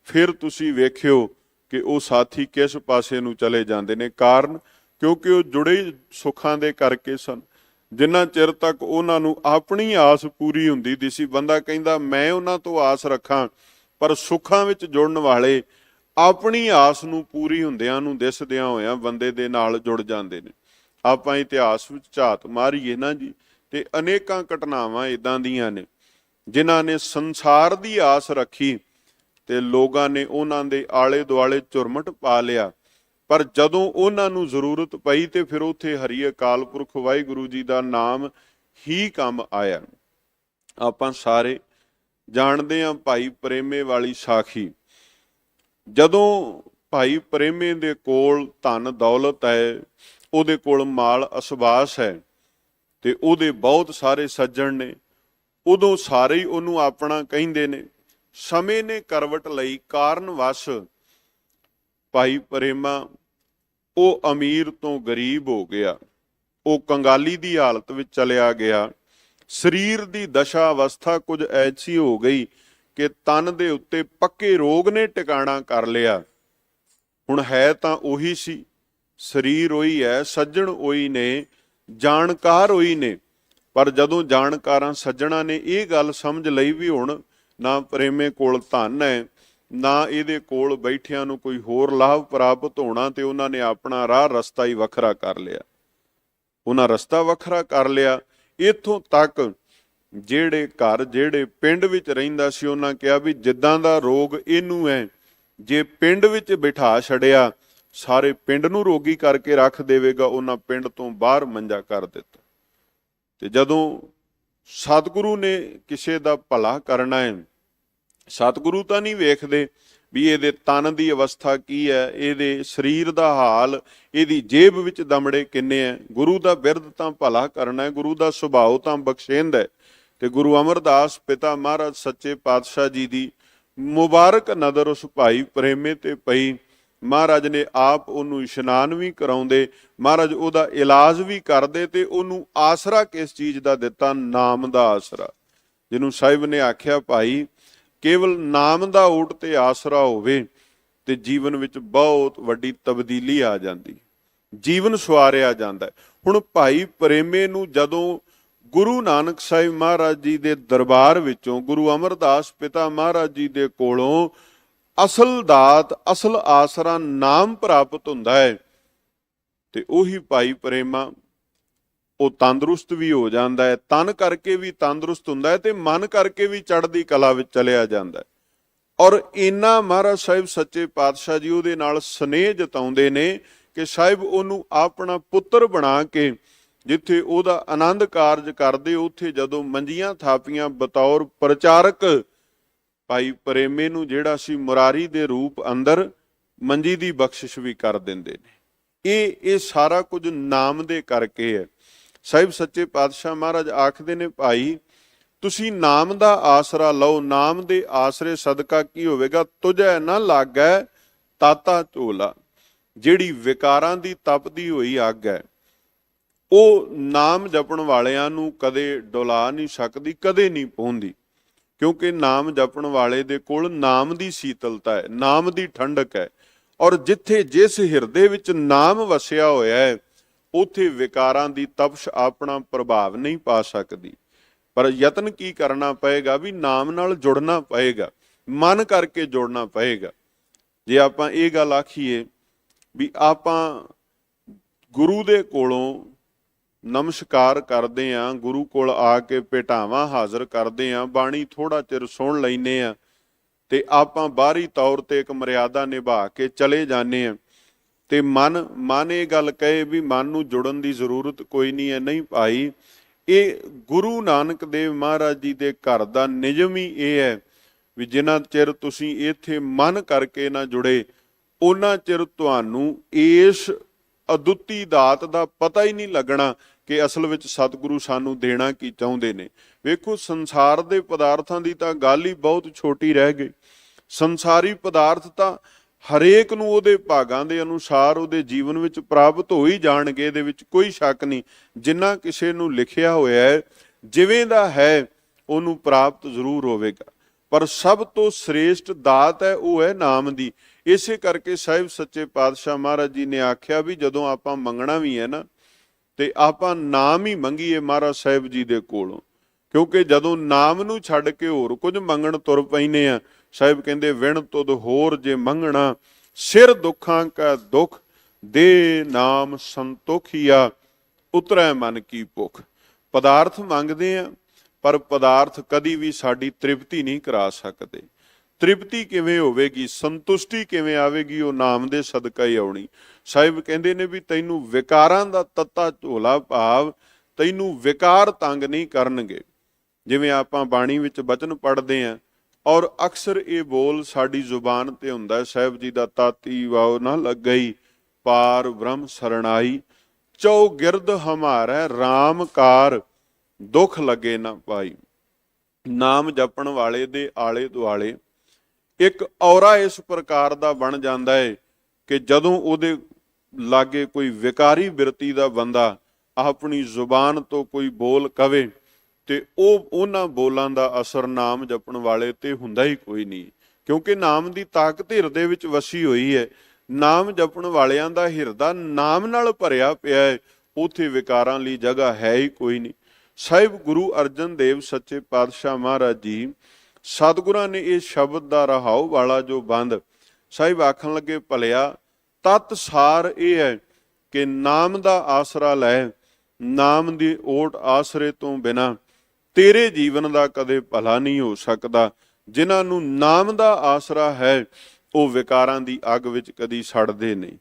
ਫਿਰ ਤੁਸੀਂ ਵੇਖਿਓ ਕਿ ਉਹ ਸਾਥੀ ਕਿਸ ਪਾਸੇ ਨੂੰ ਚਲੇ ਜਾਂਦੇ ਨੇ। ਕਾਰਨ ਕਿਉਂਕਿ ਉਹ ਜੁੜੇ ਸੁੱਖਾਂ ਦੇ ਕਰਕੇ ਸਨ। ਜਿੰਨਾ ਚਿਰ ਤੱਕ ਉਹਨਾਂ ਨੂੰ ਆਪਣੀ ਆਸ ਪੂਰੀ ਹੁੰਦੀ ਦੀ ਸੀ, ਬੰਦਾ ਕਹਿੰਦਾ ਮੈਂ ਉਹਨਾਂ ਤੋਂ ਆਸ ਰੱਖਾਂ, ਪਰ ਸੁੱਖਾਂ ਵਿੱਚ ਜੁੜਨ ਵਾਲੇ ਆਪਣੀ ਆਸ ਨੂੰ ਪੂਰੀ ਹੁੰਦਿਆਂ ਨੂੰ ਦਿਸਦਿਆਂ ਹੋਇਆਂ ਬੰਦੇ ਦੇ ਨਾਲ ਜੁੜ ਜਾਂਦੇ ਨੇ। ਆਪਾਂ ਇਤਿਹਾਸ ਵਿੱਚ ਝਾਤ ਮਾਰੀਏ ਨਾ ਜੀ, ਤੇ ਅਨੇਕਾਂ ਘਟਨਾਵਾਂ ਇਦਾਂ ਦੀਆਂ ਨੇ ਜਿਨ੍ਹਾਂ ਨੇ ਸੰਸਾਰ ਦੀ ਆਸ ਰੱਖੀ ਤੇ ਲੋਕਾਂ ਨੇ ਉਹਨਾਂ ਦੇ ਆਲੇ ਦੁਆਲੇ ਝੁਰਮਟ ਪਾ ਲਿਆ। ਪਰ ਜਦੋਂ ਉਹਨਾਂ ਨੂੰ ਜ਼ਰੂਰਤ ਪਈ ਤੇ ਫਿਰ ਉੱਥੇ ਹਰੀ ਅਕਾਲ ਪੁਰਖ ਵਾਹਿਗੁਰੂ ਜੀ ਦਾ ਨਾਮ ਹੀ ਕੰਮ ਆਇਆ। ਆਪਾਂ ਸਾਰੇ ਜਾਣਦੇ ਹਾਂ ਭਾਈ ਪ੍ਰੇਮੇ ਵਾਲੀ ਸਾਖੀ। ਜਦੋਂ ਭਾਈ ਪ੍ਰੇਮੇ ਦੇ ਕੋਲ ਧਨ ਦੌਲਤ ਹੈ, ਉਹਦੇ ਕੋਲ ਮਾਲ ਅਸਬਾਸ ਹੈ ਤੇ ਉਹਦੇ ਬਹੁਤ ਸਾਰੇ ਸੱਜਣ ਨੇ, ਉਦੋਂ ਸਾਰੇ ਹੀ ਉਹਨੂੰ ਆਪਣਾ ਕਹਿੰਦੇ ਨੇ। ਸਮੇਂ ਨੇ ਕਰਵਟ ਲਈ, ਕਾਰਨ ਵਸ ਭਾਈ ਪ੍ਰੇਮਾ ਉਹ ਅਮੀਰ ਤੋਂ ਗਰੀਬ ਹੋ ਗਿਆ, ਉਹ ਕੰਗਾਲੀ ਦੀ ਹਾਲਤ ਵਿੱਚ ਚਲਿਆ ਗਿਆ। ਸਰੀਰ ਦੀ ਦਸ਼ਾ ਅਵਸਥਾ ਕੁਝ ਐਸੀ ਹੋ ਗਈ ਕਿ ਤਨ ਦੇ ਉੱਤੇ ਪੱਕੇ ਰੋਗ ਨੇ ਟਿਕਾਣਾ ਕਰ ਲਿਆ। ਹੁਣ ਹੈ ਤਾਂ ਉਹੀ ਸੀ, ਸਰੀਰ ਉਹੀ ਹੈ, ਸੱਜਣ ਉਹੀ ਨੇ, ਜਾਣਕਾਰ ਉਹੀ ਨੇ। ਪਰ ਜਦੋਂ ਜਾਣਕਾਰਾਂ ਸੱਜਣਾ ਨੇ ਇਹ ਗੱਲ ਸਮਝ ਲਈ ਵੀ ਹੁਣ ਨਾ ਪ੍ਰੇਮੇ ਕੋਲ ਧਨ ਹੈ, ਨਾ ਇਹਦੇ ਕੋਲ ਬੈਠਿਆਂ ਨੂੰ ਕੋਈ ਹੋਰ ਲਾਭ ਪ੍ਰਾਪਤ ਹੋਣਾ, ਤੇ ਉਹਨਾਂ ਨੇ ਆਪਣਾ ਰਾਹ ਰਸਤਾ ਹੀ ਵੱਖਰਾ ਕਰ ਲਿਆ। ਉਹਨਾਂ ਰਸਤਾ ਵੱਖਰਾ ਕਰ ਲਿਆ। ਇੱਥੋਂ ਤੱਕ ਜਿਹੜੇ ਘਰ, ਜਿਹੜੇ ਪਿੰਡ ਵਿੱਚ ਰਹਿੰਦਾ ਸੀ, ਉਹਨਾਂ ਕਿਹਾ ਵੀ ਜਿੱਦਾਂ ਦਾ ਰੋਗ ਇਹਨੂੰ ਹੈ, ਜੇ ਪਿੰਡ ਵਿੱਚ ਬਿਠਾ ਛੜਿਆ ਸਾਰੇ ਪਿੰਡ ਨੂੰ ਰੋਗੀ ਕਰਕੇ ਰੱਖ ਦੇਵੇਗਾ। ਉਹਨਾਂ ਪਿੰਡ ਤੋਂ ਬਾਹਰ ਮੰਜਾ ਕਰ ਦਿੱਤਾ। ਤੇ ਜਦੋਂ ਸਤਿਗੁਰੂ ਨੇ ਕਿਸੇ ਦਾ ਭਲਾ ਕਰਨਾ ਹੈ, ਸਤਿਗੁਰੂ ਤਾਂ ਨਹੀਂ ਵੇਖਦੇ ਵੀ ਇਹਦੇ ਤਨ ਦੀ ਅਵਸਥਾ ਕੀ ਹੈ, ਇਹਦੇ ਸਰੀਰ ਦਾ ਹਾਲ, ਇਹਦੀ ਜੇਬ ਵਿੱਚ ਦਮੜੇ ਕਿੰਨੇ ਹੈ। ਗੁਰੂ ਦਾ ਬਿਰਧ ਤਾਂ ਭਲਾ ਕਰਨਾ ਹੈ, ਗੁਰੂ ਦਾ ਸੁਭਾਅ ਤਾਂ ਬਖਸ਼ੇਂਦ ਹੈ। ਤੇ ਗੁਰੂ ਅਮਰਦਾਸ ਪਿਤਾ ਮਹਾਰਾਜ ਸੱਚੇ ਪਾਤਸ਼ਾਹ ਜੀ ਦੀ ਮੁਬਾਰਕ ਨਜ਼ਰ ਉਸ ਭਾਈ ਪ੍ਰੇਮੇ ਤੇ ਪਈ ਮਹਾਰਾਜ ਨੇ ਆਪ ਉਹਨੂੰ ਇਸ਼ਨਾਨ ਵੀ ਕਰਾਉਂਦੇ, ਮਹਾਰਾਜ ਉਹਦਾ ਇਲਾਜ ਵੀ ਕਰਦੇ, ਤੇ ਉਹਨੂੰ ਆਸਰਾ ਕਿਸ ਚੀਜ਼ ਦਾ ਦਿੱਤਾ? ਨਾਮ ਦਾ ਆਸਰਾ। ਜਿਹਨੂੰ ਸਾਹਿਬ ਨੇ ਆਖਿਆ ਭਾਈ ਕੇਵਲ ਨਾਮ ਦਾ ਓਟ ਤੇ ਆਸਰਾ ਹੋਵੇ ਤੇ ਜੀਵਨ ਵਿੱਚ ਬਹੁਤ ਵੱਡੀ ਤਬਦੀਲੀ ਆ ਜਾਂਦੀ, ਜੀਵਨ ਸਵਾਰਿਆ ਜਾਂਦਾ। ਹੁਣ ਭਾਈ ਪ੍ਰੇਮੇ ਨੂੰ ਜਦੋਂ ਗੁਰੂ ਨਾਨਕ ਸਾਹਿਬ ਮਹਾਰਾਜ ਜੀ ਦੇ ਦਰਬਾਰ ਵਿੱਚੋਂ, ਗੁਰੂ ਅਮਰਦਾਸ ਪਿਤਾ ਮਹਾਰਾਜ ਜੀ ਦੇ ਕੋਲੋਂ ਅਸਲ ਦਾਤ, ਅਸਲ ਆਸਰਾ ਨਾਮ ਪ੍ਰਾਪਤ ਹੁੰਦਾ ਹੈ, ਤੇ ਉਹੀ ਭਾਈ ਪ੍ਰੇਮਾ ਉਹ ਤੰਦਰੁਸਤ ਵੀ ਹੋ ਜਾਂਦਾ ਹੈ, ਤਨ ਕਰਕੇ ਵੀ ਤੰਦਰੁਸਤ ਹੁੰਦਾ ਹੈ ਤੇ ਮਨ ਕਰਕੇ ਵੀ ਚੜ੍ਹਦੀ ਕਲਾ ਵਿੱਚ ਚਲਿਆ ਜਾਂਦਾ ਹੈ। ਔਰ ਇੰਨਾ ਮਹਾਰਾਜ ਸਾਹਿਬ ਸੱਚੇ ਪਾਤਸ਼ਾਹ ਜੀ ਉਹਦੇ ਨਾਲ ਸਨੇਹ ਜਤਾਉਂਦੇ ਨੇ ਕਿ ਸਾਹਿਬ ਉਹਨੂੰ ਆਪਣਾ ਪੁੱਤਰ ਬਣਾ ਕੇ ਜਿੱਥੇ ਉਹਦਾ ਆਨੰਦ ਕਾਰਜ ਕਰਦੇ, ਉੱਥੇ ਜਦੋਂ ਮੰਜੀਆਂ ਥਾਪੀਆਂ ਬਤੌਰ ਪ੍ਰਚਾਰਕ ਭਾਈ ਪ੍ਰੇਮੇ ਨੂੰ ਜਿਹੜਾ ਸੀ ਮੁਰਾਰੀ ਦੇ ਰੂਪ ਅੰਦਰ ਮੰਜੀ ਦੀ ਬਖਸ਼ਿਸ਼ ਵੀ ਕਰ ਦਿੰਦੇ ਨੇ। ਇਹ ਸਾਰਾ ਕੁਝ ਨਾਮ ਦੇ ਕਰਕੇ ਹੈ। ਸਾਹਿਬ ਸੱਚੇ ਪਾਤਸ਼ਾਹ ਮਹਾਰਾਜ ਆਖਦੇ ਨੇ ਭਾਈ ਤੁਸੀਂ ਨਾਮ ਦਾ ਆਸਰਾ ਲਓ, ਨਾਮ ਦੇ ਆਸਰੇ ਸਦਕਾ ਕੀ ਹੋਵੇਗਾ? ਤੁਝੈ ਨਾ ਲੱਗੈ ਤਾਤਾ ਝੋਲਾ। ਜਿਹੜੀ ਵਿਕਾਰਾਂ ਦੀ ਤਪਦੀ ਹੋਈ ਅੱਗ ਹੈ ਉਹ ਨਾਮ ਜਪਣ ਵਾਲਿਆਂ ਨੂੰ ਕਦੇ ਡੁਲਾ ਨਹੀਂ ਸਕਦੀ, ਕਦੇ ਨਹੀਂ ਪਹੁੰਚਦੀ, ਕਿਉਂਕਿ ਨਾਮ ਜਪਣ ਵਾਲੇ ਦੇ ਕੋਲ ਨਾਮ ਦੀ ਸੀਤਲਤਾ ਹੈ, ਨਾਮ ਦੀ ਠੰਡਕ ਹੈ। ਔਰ ਜਿੱਥੇ ਜਿਸ ਹਿਰਦੇ ਵਿੱਚ ਨਾਮ ਵਸਿਆ ਹੋਇਆ ਹੈ ਉੱਥੇ ਵਿਕਾਰਾਂ ਦੀ ਤਪਸ਼ ਆਪਣਾ ਪ੍ਰਭਾਵ ਨਹੀਂ ਪਾ ਸਕਦੀ। ਪਰ ਯਤਨ ਕੀ ਕਰਨਾ ਪਏਗਾ? ਵੀ ਨਾਮ ਨਾਲ ਜੁੜਨਾ ਪਏਗਾ, ਮਨ ਕਰਕੇ ਜੁੜਨਾ ਪਏਗਾ। ਜੇ ਆਪਾਂ ਇਹ ਗੱਲ ਆਖੀਏ ਵੀ ਆਪਾਂ ਗੁਰੂ ਦੇ ਕੋਲੋਂ ਨਮਸਕਾਰ ਕਰਦੇ ਹਾਂ, ਗੁਰੂ ਕੋਲ ਆ ਕੇ ਭੇਟਾਵਾਂ ਹਾਜ਼ਰ ਕਰਦੇ ਹਾਂ, ਬਾਣੀ ਥੋੜਾ ਚਿਰ ਸੁਣ ਲੈਂਦੇ ਹਾਂ ਤੇ ਆਪਾਂ ਬਾਹਰੀ ਤੌਰ ਤੇ ਇੱਕ ਮਰਿਆਦਾ ਨਿਭਾ ਕੇ ਚਲੇ ਜਾਂਦੇ ਹਾਂ, ਤੇ ਮਨ ਇਹ ਗੱਲ ਕਹੇ ਵੀ ਮਨ ਨੂੰ ਜੁੜਨ ਦੀ ਜ਼ਰੂਰਤ ਕੋਈ ਨਹੀਂ ਹੈ। ਨਹੀਂ ਭਾਈ, ਇਹ ਗੁਰੂ ਨਾਨਕ ਦੇਵ ਮਹਾਰਾਜ ਜੀ ਦੇ ਘਰ ਦਾ ਨਿਯਮ ਹੀ ਇਹ ਹੈ ਵੀ ਜਿੰਨਾ ਚਿਰ ਤੁਸੀਂ ਇੱਥੇ ਮਨ ਕਰਕੇ ਨਾ ਜੁੜੇ ਉਹਨਾਂ ਚਿਰ ਤੁਹਾਨੂੰ ਇਸ ਅਦੁੱਤੀ ਦਾਤ ਦਾ ਪਤਾ ਹੀ ਨਹੀਂ ਲੱਗਣਾ ਕਿ ਅਸਲ ਵਿੱਚ ਸਤਿਗੁਰੂ ਸਾਨੂੰ ਦੇਣਾ ਕੀ ਚਾਹੁੰਦੇ ਨੇ। ਵੇਖੋ, ਸੰਸਾਰ ਦੇ ਪਦਾਰਥਾਂ ਦੀ ਤਾਂ ਗੱਲ ਹੀ ਬਹੁਤ ਛੋਟੀ ਰਹਿ ਗਈ। ਸੰਸਾਰੀ ਪਦਾਰਥ ਤਾਂ ਹਰੇਕ ਨੂੰ ਉਹਦੇ ਭਾਗਾਂ ਦੇ ਅਨੁਸਾਰ ਉਹਦੇ ਜੀਵਨ ਵਿੱਚ ਪ੍ਰਾਪਤ ਹੋ ਹੀ ਜਾਣਗੇ, ਇਹਦੇ ਵਿੱਚ ਕੋਈ ਸ਼ੱਕ ਨਹੀਂ। ਜਿੰਨਾ ਕਿਸੇ ਨੂੰ ਲਿਖਿਆ ਹੋਇਆ ਹੈ, ਜਿਵੇਂ ਦਾ ਹੈ ਉਹਨੂੰ ਪ੍ਰਾਪਤ ਜ਼ਰੂਰ ਹੋਵੇਗਾ, ਪਰ ਸਭ ਤੋਂ ਸ੍ਰੇਸ਼ਟ ਦਾਤ ਹੈ ਉਹ ਹੈ ਨਾਮ ਦੀ। ਇਸੇ ਕਰਕੇ ਸਾਹਿਬ ਸੱਚੇ ਪਾਤਸ਼ਾਹ ਮਹਾਰਾਜ ਜੀ ਨੇ ਆਖਿਆ ਵੀ ਜਦੋਂ ਆਪਾਂ ਮੰਗਣਾ ਵੀ ਹੈ ਨਾ ਤੇ ਆਪਾਂ ਨਾਮ ਹੀ ਮੰਗੀਏ ਮਹਾਰਾਜ ਸਾਹਿਬ ਜੀ ਦੇ ਕੋਲੋਂ, ਕਿਉਂਕਿ ਜਦੋਂ ਨਾਮ ਨੂੰ ਛੱਡ ਕੇ ਹੋਰ ਕੁਝ ਮੰਗਣ ਤੁਰ ਪੈਂਦੇ ਆ, ਸਾਹਿਬ ਕਹਿੰਦੇ ਵਿਣ ਤੁਧ ਹੋਰ ਜੇ ਮੰਗਣਾ, ਸਿਰ ਦੁੱਖਾਂ ਕਾ ਦੁੱਖ ਦੇ ਨਾਮ ਸੰਤੋਖੀਆ, ਉਤਰੈ ਮਨ ਕੀ ਭੁੱਖ। ਪਦਾਰਥ ਮੰਗਦੇ ਆ ਪਰ ਪਦਾਰਥ ਕਦੀ ਵੀ ਸਾਡੀ ਤ੍ਰਿਪਤੀ ਨਹੀਂ ਕਰਾ ਸਕਦੇ। ਤ੍ਰਿਪਤੀ ਕਿਵੇਂ ਹੋਵੇਗੀ, ਸੰਤੁਸ਼ਟੀ ਕਿਵੇਂ ਆਵੇਗੀ? ਉਹ ਨਾਮ ਦੇ ਸਦਕਾ ਹੀ ਆਉਣੀ। ਸਾਹਿਬ ਕਹਿੰਦੇ ਨੇ ਵੀ ਤੈਨੂੰ ਵਿਕਾਰਾਂ ਦਾ ਤੱਤਾ ਝੋਲਾ, ਭਾਵ ਤੈਨੂੰ ਵਿਕਾਰ ਤੰਗ ਨਹੀਂ ਕਰਨਗੇ। ਜਿਵੇਂ ਆਪਾਂ ਬਾਣੀ ਵਿੱਚ ਬਚਨ ਪੜ੍ਹਦੇ ਹਾਂ ਔਰ ਅਕਸਰ ਇਹ ਬੋਲ ਸਾਡੀ ਜ਼ੁਬਾਨ ਤੇ ਹੁੰਦਾ, ਸਾਹਿਬ ਜੀ ਦਾ ਤਾਤੀ ਵਾਉ ਨਾ ਲੱਗਈ, ਪਾਰ ਬ੍ਰਹਮ ਸਰਣਾਈ, ਚੌ ਗਿਰਦ ਹਮਾਰਾ ਰਾਮ ਕਾਰ, ਦੁੱਖ ਲੱਗੇ ਨਾ ਪਾਈ। ਨਾਮ ਜਪਣ ਵਾਲੇ ਦੇ ਆਲੇ ਦੁਆਲੇ ਇੱਕ ਔਰਾ ਇਸ ਪ੍ਰਕਾਰ ਦਾ ਬਣ ਜਾਂਦਾ ਹੈ ਕਿ ਜਦੋਂ ਉਹਦੇ ਲਾਗੇ ਕੋਈ ਵਿਕਾਰੀ ਬਿਰਤੀ ਦਾ ਬੰਦਾ ਆਪਣੀ ਜ਼ੁਬਾਨ ਤੋਂ ਕੋਈ ਬੋਲ ਕਵੇ ਤੇ ਉਹਨਾਂ ਬੋਲਾਂ ਦਾ ਅਸਰ ਨਾਮ ਜਪਣ ਵਾਲੇ ਤੇ ਹੁੰਦਾ ਹੀ ਕੋਈ ਨਹੀਂ, ਕਿਉਂਕਿ ਨਾਮ ਦੀ ਤਾਕਤ ਹਿਰਦੇ ਵਿੱਚ ਵਸੀ ਹੋਈ ਹੈ। ਨਾਮ ਜਪਣ ਵਾਲਿਆਂ ਦਾ ਹਿਰਦਾ ਨਾਮ ਨਾਲ ਭਰਿਆ ਪਿਆ ਹੈ, ਉੱਥੇ ਵਿਕਾਰਾਂ ਲਈ ਜਗ੍ਹਾ ਹੈ ਹੀ ਕੋਈ ਨਹੀਂ। ਸਾਹਿਬ ਗੁਰੂ ਅਰਜਨ ਦੇਵ ਸੱਚੇ ਪਾਤਸ਼ਾਹ ਮਹਾਰਾਜ ਜੀ ਸਤਿਗੁਰਾਂ ਨੇ ਇਹ ਸ਼ਬਦ ਦਾ ਰਹਾਉ ਵਾਲਾ ਜੋ ਬੰਦ ਸਾਹਿਬ ਆਖਣ ਲੱਗੇ, ਭਲਿਆ ਤਤ ਸਾਰ ਇਹ ਹੈ ਕਿ ਨਾਮ ਦਾ ਆਸਰਾ ਲੈ, ਨਾਮ ਦੀ ਓਟ ਆਸਰੇ ਤੋਂ ਬਿਨਾਂ ਤੇਰੇ ਜੀਵਨ ਦਾ ਕਦੇ ਭਲਾ ਨਹੀਂ ਹੋ ਸਕਦਾ। ਜਿਨ੍ਹਾਂ ਨੂੰ ਨਾਮ ਦਾ ਆਸਰਾ ਹੈ ਉਹ ਵਿਕਾਰਾਂ ਦੀ ਅੱਗ ਵਿੱਚ ਕਦੀ ਸੜਦੇ ਨਹੀਂ।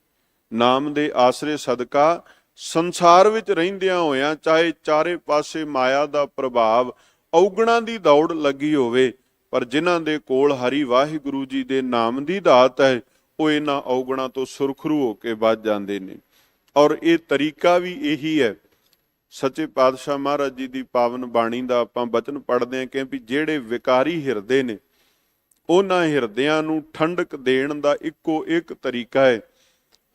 ਨਾਮ ਦੇ ਆਸਰੇ ਸਦਕਾ ਸੰਸਾਰ ਵਿੱਚ ਰਹਿੰਦਿਆਂ ਹੋਇਆਂ ਚਾਹੇ ਚਾਰੇ ਪਾਸੇ ਮਾਇਆ ਦਾ ਪ੍ਰਭਾਵ, ਔਗਣਾਂ ਦੀ ਦੌੜ ਲੱਗੀ ਹੋਵੇ, ਪਰ ਜਿਨ੍ਹਾਂ ਦੇ ਕੋਲ ਹਰੀ ਵਾਹਿਗੁਰੂ ਜੀ ਦੇ ਨਾਮ ਦੀ ਦਾਤ ਹੈ ਉਹ ਇਹਨਾਂ ਔਗਣਾਂ ਤੋਂ ਸੁਰਖਰੂ ਹੋ ਕੇ ਬਚ ਜਾਂਦੇ ਨੇ। ਔਰ ਇਹ ਤਰੀਕਾ ਵੀ ਇਹੀ ਹੈ। ਸੱਚੇ ਪਾਤਸ਼ਾਹ ਮਹਾਰਾਜ ਜੀ ਦੀ ਪਾਵਨ ਬਾਣੀ ਦਾ ਆਪਾਂ ਬਚਨ ਪੜ੍ਹਦੇ ਹਾਂ ਕਿ ਵੀ ਜਿਹੜੇ ਵਿਕਾਰੀ ਹਿਰਦੇ ਨੇ ਉਹਨਾਂ ਹਿਰਦਿਆਂ ਨੂੰ ਠੰਡਕ ਦੇਣ ਦਾ ਇੱਕੋ ਇੱਕ ਤਰੀਕਾ ਹੈ।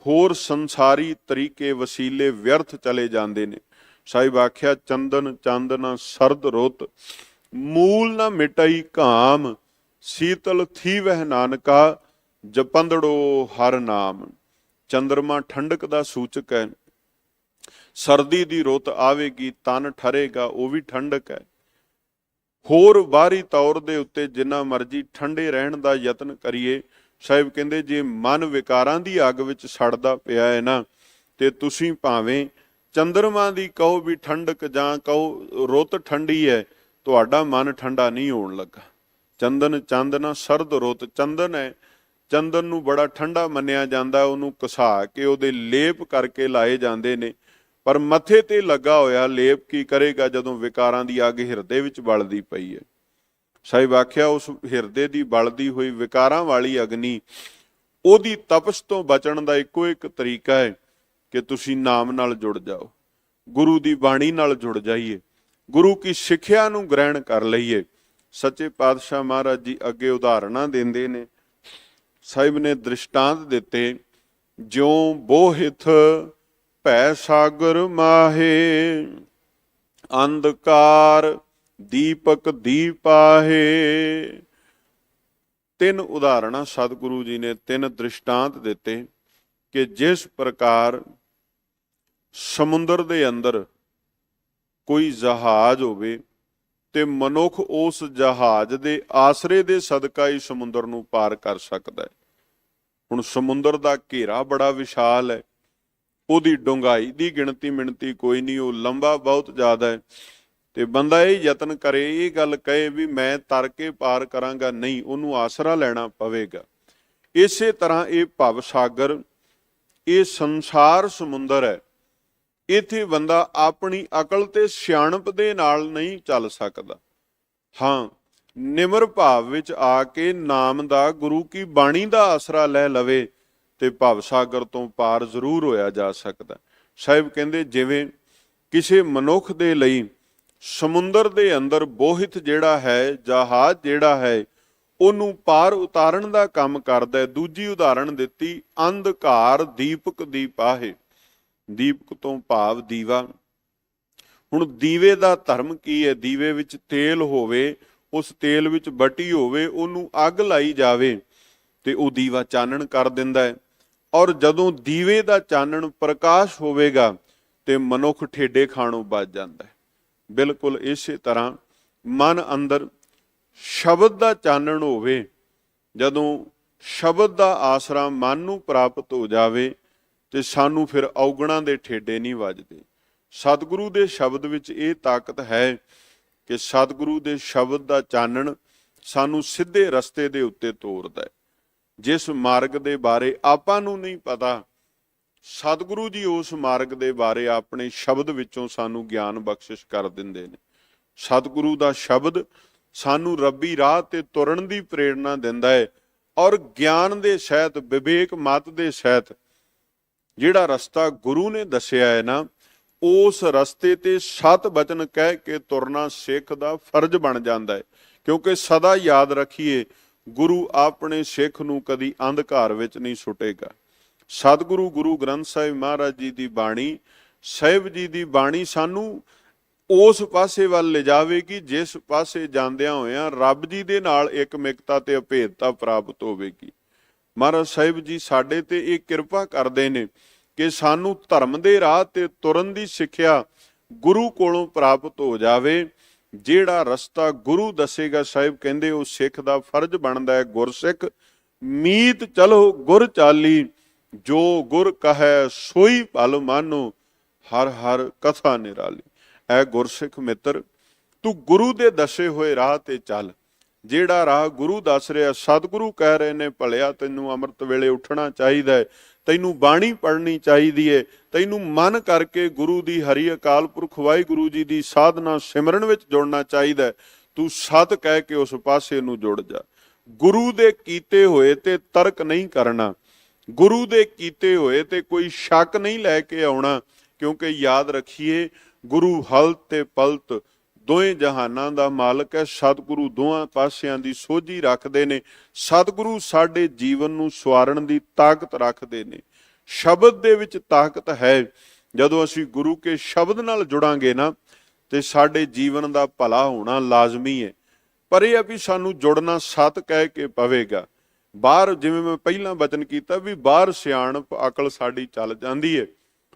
ਹੋਰ ਸੰਸਾਰੀ ਤਰੀਕੇ ਵਸੀਲੇ ਵਿਅਰਥ ਚਲੇ ਜਾਂਦੇ ਨੇ। ਸਾਹਿਬ ਆਖਿਆ, ਚੰਦਨ ਚਾਂਦਨਾ ਸਰਦ ਰੁੱਤ, ਮੂਲ ਨਾ ਮਿਟਾਈ ਘਾਮ, ਸੀਤਲ ਥੀ ਵਹਿ ਨਾਨਕਾ, ਜਪੰਦੜੋ ਹਰ ਨਾਮ। ਚੰਦਰਮਾ ਠੰਡਕ ਦਾ ਸੂਚਕ ਹੈ। ਸਰਦੀ ਦੀ ਰੁੱਤ ਆਵੇਗੀ, ਤਨ ਠਰੇਗਾ, ਉਹ ਵੀ ਠੰਡਕ ਹੈ। ਹੋਰ ਬਾਹਰੀ ਤੌਰ ਦੇ ਉੱਤੇ ਜਿੰਨਾ ਮਰਜ਼ੀ ਠੰਡੇ ਰਹਿਣ ਦਾ ਯਤਨ ਕਰੀਏ, ਸਾਹਿਬ ਕਹਿੰਦੇ ਜੇ ਮਨ ਵਿਕਾਰਾਂ ਦੀ ਅੱਗ ਵਿੱਚ ਸੜਦਾ ਪਿਆ ਹੈ ਨਾ, ਤੇ ਤੁਸੀਂ ਭਾਵੇਂ ਚੰਦਰਮਾ ਦੀ ਕਹੋ ਵੀ ਠੰਡਕ ਜਾਂ ਕਹੋ ਰੁੱਤ ਠੰਡੀ ਹੈ, ਤੁਹਾਡਾ ਮਨ ਠੰਡਾ ਨਹੀਂ ਹੋਣ ਲੱਗਾ। ਚੰਦਨ ਚਾਂਦਨਾ ਸਰਦ ਰੁੱਤ, ਚੰਦਨ ਹੈ, ਚੰਦਨ ਨੂੰ ਬੜਾ ਠੰਡਾ ਮੰਨਿਆ ਜਾਂਦਾ, ਉਹਨੂੰ ਘਸਾ ਕੇ ਉਹਦੇ ਲੇਪ ਕਰਕੇ ਲਾਏ ਜਾਂਦੇ ਨੇ, ਪਰ ਮੱਥੇ ਤੇ ਲੱਗਾ ਹੋਇਆ ਲੇਪ ਕੀ ਕਰੇਗਾ ਜਦੋਂ ਵਿਕਾਰਾਂ ਦੀ ਅੱਗ ਹਿਰਦੇ ਵਿੱਚ ਬਲਦੀ ਪਈ ਹੈ। ਸਾਹਿਬ ਆਖਿਆ, ਉਸ ਹਿਰਦੇ ਦੀ ਬਲਦੀ ਹੋਈ ਵਿਕਾਰਾਂ ਵਾਲੀ ਅਗਨੀ, ਉਹਦੀ ਤਪਸ਼ ਤੋਂ ਬਚਣ ਦਾ ਇੱਕੋ ਇੱਕ ਤਰੀਕਾ ਹੈ ਕਿ ਤੁਸੀਂ ਨਾਮ ਨਾਲ ਜੁੜ ਜਾਓ, ਗੁਰੂ ਦੀ ਬਾਣੀ ਨਾਲ ਜੁੜ ਜਾਈਏ, ਗੁਰੂ ਕੀ ਸਿੱਖਿਆ ਨੂੰ ਗ੍ਰਹਿਣ ਕਰ ਲਈਏ। ਸੱਚੇ ਪਾਤਸ਼ਾਹ ਮਹਾਰਾਜ ਜੀ ਅੱਗੇ ਉਦਾਹਰਨਾਂ ਦਿੰਦੇ ਨੇ। ਸਾਹਿਬ ਨੇ ਦ੍ਰਿਸ਼ਟਾਂਤ ਦਿੱਤੇ, ਜਿਉਂ ਬੋਹਿਥ ਭੈ ਸਾਗਰ ਮਾਹੇ, ਅੰਧਕਾਰ ਦੀਪਕ ਦੀਪਾਹੇ। ਤਿੰਨ ਉਦਾਹਰਨਾਂ ਸਤਿਗੁਰੂ ਜੀ ਨੇ, ਤਿੰਨ ਦ੍ਰਿਸ਼ਟਾਂਤ ਦਿੱਤੇ ਕਿ ਜਿਸ ਪ੍ਰਕਾਰ ਸਮੁੰਦਰ ਦੇ ਅੰਦਰ ਕੋਈ ਜਹਾਜ਼ ਹੋਵੇ ਤੇ ਮਨੁੱਖ ਉਸ ਜਹਾਜ਼ ਦੇ ਆਸਰੇ ਦੇ ਸਦਕਾ ਹੀ ਸਮੁੰਦਰ ਨੂੰ ਪਾਰ ਕਰ ਸਕਦਾ ਹੈ। ਹੁਣ ਸਮੁੰਦਰ ਦਾ ਘੇਰਾ ਬੜਾ ਵਿਸ਼ਾਲ ਹੈ, ਉਹਦੀ ਡੂੰਘਾਈ ਦੀ ਗਿਣਤੀ ਮਿਣਤੀ ਕੋਈ ਨਹੀਂ, ਉਹ ਲੰਬਾ ਬਹੁਤ ਜ਼ਿਆਦਾ ਹੈ, ਤੇ ਬੰਦਾ ਇਹ ਯਤਨ ਕਰੇ, ਇਹ ਗੱਲ ਕਹੇ ਵੀ ਮੈਂ ਤਰ ਕੇ ਪਾਰ ਕਰਾਂਗਾ, ਨਹੀਂ, ਉਹਨੂੰ ਆਸਰਾ ਲੈਣਾ ਪਵੇਗਾ। ਇਸੇ ਤਰ੍ਹਾਂ ਇਹ ਭਵ ਸਾਗਰ, ਇਹ ਸੰਸਾਰ ਸਮੁੰਦਰ ਹੈ, ਇੱਥੇ ਬੰਦਾ ਆਪਣੀ ਅਕਲ ਤੇ ਸਿਆਣਪ ਦੇ ਨਾਲ ਨਹੀਂ ਚੱਲ ਸਕਦਾ। ਹਾਂ, ਨਿਮਰ ਭਾਵ ਵਿੱਚ ਆ ਕੇ ਨਾਮ ਦਾ, ਗੁਰੂ ਕੀ ਬਾਣੀ ਦਾ ਆਸਰਾ ਲੈ ਲਵੇ ਤੇ ਭਵ ਸਾਗਰ ਤੋਂ ਪਾਰ ਜ਼ਰੂਰ ਹੋਇਆ ਜਾ ਸਕਦਾ। ਸਾਹਿਬ ਕਹਿੰਦੇ ਜਿਵੇਂ ਕਿਸੇ ਮਨੁੱਖ ਦੇ ਲਈ ਸਮੁੰਦਰ ਦੇ ਅੰਦਰ ਬੋਹਿਤ ਜਿਹੜਾ ਹੈ, ਜਹਾਜ਼ ਜਿਹੜਾ ਹੈ, ਉਹਨੂੰ ਪਾਰ ਉਤਾਰਨ ਦਾ ਕੰਮ ਕਰਦਾ। ਦੂਜੀ ਉਦਾਹਰਣ ਦਿੱਤੀ, ਅੰਧਕਾਰ ਦੀਪਕ ਦੀਪਾਹੇ, ਦੀਪਕ ਤੋਂ ਭਾਵ ਦੀਵਾ। ਹੁਣ ਦੀਵੇ ਦਾ ਧਰਮ ਕੀ ਹੈ? ਦੀਵੇ ਵਿੱਚ ਤੇਲ ਹੋਵੇ, ਉਸ ਤੇਲ ਵਿੱਚ ਬੱਟੀ ਹੋਵੇ, ਉਹਨੂੰ ਅੱਗ ਲਾਈ ਜਾਵੇ ਤੇ ਉਹ ਦੀਵਾ ਚਾਨਣ ਕਰ ਦਿੰਦਾ ਹੈ। ਔਰ ਜਦੋਂ ਦੀਵੇ ਦਾ ਚਾਨਣ ਪ੍ਰਕਾਸ਼ ਹੋਵੇਗਾ ਤੇ ਮਨੁੱਖ ਠੇਡੇ ਖਾਣੋਂ ਬਚ ਜਾਂਦਾ ਹੈ। ਬਿਲਕੁਲ ਇਸੇ ਤਰ੍ਹਾਂ ਮਨ ਅੰਦਰ ਸ਼ਬਦ ਦਾ ਚਾਨਣ ਹੋਵੇ, ਜਦੋਂ ਸ਼ਬਦ ਦਾ ਆਸਰਾ ਮਨ ਨੂੰ ਪ੍ਰਾਪਤ ਹੋ ਜਾਵੇ ਤੇ ਸਾਨੂੰ ਫਿਰ ਔਗਣਾਂ ਦੇ ਠੇਡੇ ਨਹੀਂ ਵੱਜਦੇ। ਸਤਿਗੁਰੂ ਦੇ ਸ਼ਬਦ ਵਿੱਚ ਇਹ ਤਾਕਤ ਹੈ ਕਿ ਸਤਿਗੁਰੂ ਦੇ ਸ਼ਬਦ ਦਾ ਚਾਨਣ ਸਾਨੂੰ ਸਿੱਧੇ ਰਸਤੇ ਦੇ ਉੱਤੇ ਤੋਰਦਾ ਹੈ। ਜਿਸ ਮਾਰਗ ਦੇ ਬਾਰੇ ਆਪਾਂ ਨੂੰ ਨਹੀਂ ਪਤਾ, ਸਤਿਗੁਰੂ ਜੀ ਉਸ ਮਾਰਗ ਦੇ ਬਾਰੇ ਆਪਣੇ ਸ਼ਬਦ ਵਿੱਚੋਂ ਸਾਨੂੰ ਗਿਆਨ ਬਖਸ਼ਿਸ਼ ਕਰ ਦਿੰਦੇ ਨੇ। ਸਤਿਗੁਰੂ ਦਾ ਸ਼ਬਦ ਸਾਨੂੰ ਰੱਬੀ ਰਾਹ ਤੇ ਤੁਰਨ ਦੀ ਪ੍ਰੇਰਣਾ ਦਿੰਦਾ ਹੈ, ਔਰ ਗਿਆਨ ਦੇ ਸਹਿਤ, ਵਿਵੇਕ ਮਤ ਦੇ ਸਹਿਤ ਜਿਹੜਾ ਰਸਤਾ ਗੁਰੂ ਨੇ ਦੱਸਿਆ ਹੈ ਨਾ, ਉਸ ਰਸਤੇ ਤੇ ਸਤ ਬਚਨ ਕਹਿ ਕੇ ਤੁਰਨਾ ਸਿੱਖ ਦਾ ਫਰਜ਼ ਬਣ ਜਾਂਦਾ ਹੈ। ਕਿਉਂਕਿ ਸਦਾ ਯਾਦ ਰੱਖੀਏ, ਗੁਰੂ ਆਪਣੇ ਸਿੱਖ ਨੂੰ ਕਦੀ ਅੰਧਕਾਰ ਵਿੱਚ ਨਹੀਂ ਸੁੱਟੇਗਾ। ਸਤਿਗੁਰੂ ਗੁਰੂ ਗ੍ਰੰਥ ਸਾਹਿਬ ਮਹਾਰਾਜ ਜੀ ਦੀ ਬਾਣੀ, ਸਾਹਿਬ ਜੀ ਦੀ ਬਾਣੀ ਸਾਨੂੰ ਉਸ ਪਾਸੇ ਵੱਲ ਲਿਜਾਵੇਗੀ ਜਿਸ ਪਾਸੇ ਜਾਂਦਿਆਂ ਹੋਇਆਂ ਰੱਬ ਜੀ ਦੇ ਨਾਲ ਇਕਮਿਕਤਾ ਤੇ ਅਭੇਦਤਾ ਪ੍ਰਾਪਤ ਹੋਵੇਗੀ। ਮਹਾਰਾਜ ਸਾਹਿਬ ਜੀ ਸਾਡੇ ਤੇ ਇਹ ਕਿਰਪਾ ਕਰਦੇ ਨੇ ਕਿ ਸਾਨੂੰ ਧਰਮ ਦੇ ਰਾਹ ਤੇ ਤੁਰਨ ਦੀ ਸਿੱਖਿਆ ਗੁਰੂ ਕੋਲੋਂ ਪ੍ਰਾਪਤ ਹੋ ਜਾਵੇ। ਜਿਹੜਾ ਰਸਤਾ ਗੁਰੂ ਦੱਸੇਗਾ, ਸਾਹਿਬ ਕਹਿੰਦੇ ਉਹ ਸਿੱਖ ਦਾ ਫਰਜ਼ ਬਣਦਾ ਹੈ। ਗੁਰਸਿੱਖ ਮੀਤ ਚਲੋ ਗੁਰ ਚਾਲੀ, ਜੋ ਗੁਰ ਕਹੈ ਸੋਈ ਭਲ ਮਾਨੋ, ਹਰ ਹਰ ਕਥਾ ਨਿਰਾਲੀ। ਐ ਗੁਰਸਿੱਖ ਮਿੱਤਰ, ਤੂੰ ਗੁਰੂ ਦੇ ਦੱਸੇ ਹੋਏ ਰਾਹ ਤੇ ਚੱਲ। ਜਿਹੜਾ ਰਾਹ ਗੁਰੂ ਦੱਸ ਰਿਹਾ, ਸਤਿਗੁਰੂ ਕਹਿ ਰਹੇ ਨੇ, ਭਲਿਆ ਤੈਨੂੰ ਅੰਮ੍ਰਿਤ ਵੇਲੇ ਉੱਠਣਾ ਚਾਹੀਦਾ ਹੈ, ਤੈਨੂੰ ਬਾਣੀ ਪੜ੍ਹਨੀ ਚਾਹੀਦੀ ਹੈ, ਤੈਨੂੰ ਮਨ ਕਰਕੇ ਗੁਰੂ ਦੀ, ਹਰੀ ਅਕਾਲ ਪੁਰਖ ਵਾਹਿਗੁਰੂ ਜੀ ਦੀ ਸਾਧਨਾ ਸਿਮਰਨ ਵਿੱਚ ਜੁੜਨਾ ਚਾਹੀਦਾ ਹੈ। ਤੂੰ ਸਤ ਕਹਿ ਕੇ ਉਸ ਪਾਸੇ ਨੂੰ ਜੁੜ ਜਾ। ਗੁਰੂ ਦੇ ਕੀਤੇ ਹੋਏ ਤੇ ਤਰਕ ਨਹੀਂ ਕਰਨਾ, ਗੁਰੂ ਦੇ ਕੀਤੇ ਹੋਏ ਤੇ ਕੋਈ ਸ਼ੱਕ ਨਹੀਂ ਲੈ ਕੇ ਆਉਣਾ। ਕਿਉਂਕਿ ਯਾਦ ਰੱਖੀਏ, ਗੁਰੂ ਹਲਤ ਤੇ ਪਲਤ, ਦੋਵੇਂ ਜਹਾਨਾਂ ਦਾ ਮਾਲਕ ਹੈ। ਸਤਿਗੁਰੂ ਦੋਹਾਂ ਪਾਸਿਆਂ ਦੀ ਸੋਝੀ ਰੱਖਦੇ ਨੇ। ਸਤਿਗੁਰੂ ਸਾਡੇ ਜੀਵਨ ਨੂੰ ਸਵਾਰਨ ਦੀ ਤਾਕਤ ਰੱਖਦੇ ਨੇ। ਸ਼ਬਦ ਦੇ ਵਿੱਚ ਤਾਕਤ ਹੈ। ਜਦੋਂ ਅਸੀਂ ਗੁਰੂ ਕੇ ਸ਼ਬਦ ਨਾਲ ਜੁੜਾਂਗੇ ਨਾ ਤੇ ਸਾਡੇ ਜੀਵਨ ਦਾ ਭਲਾ ਹੋਣਾ ਲਾਜ਼ਮੀ ਹੈ। ਪਰ ਇਹ ਆ ਵੀ ਸਾਨੂੰ ਜੁੜਨਾ ਸਤ ਕਹਿ ਕੇ ਪਵੇਗਾ। ਬਾਹਰ ਜਿਵੇਂ ਮੈਂ ਪਹਿਲਾਂ ਬਚਨ ਕੀਤਾ ਵੀ ਬਾਹਰ ਸਿਆਣਪ ਅਕਲ ਸਾਡੀ ਚੱਲ ਜਾਂਦੀ ਹੈ,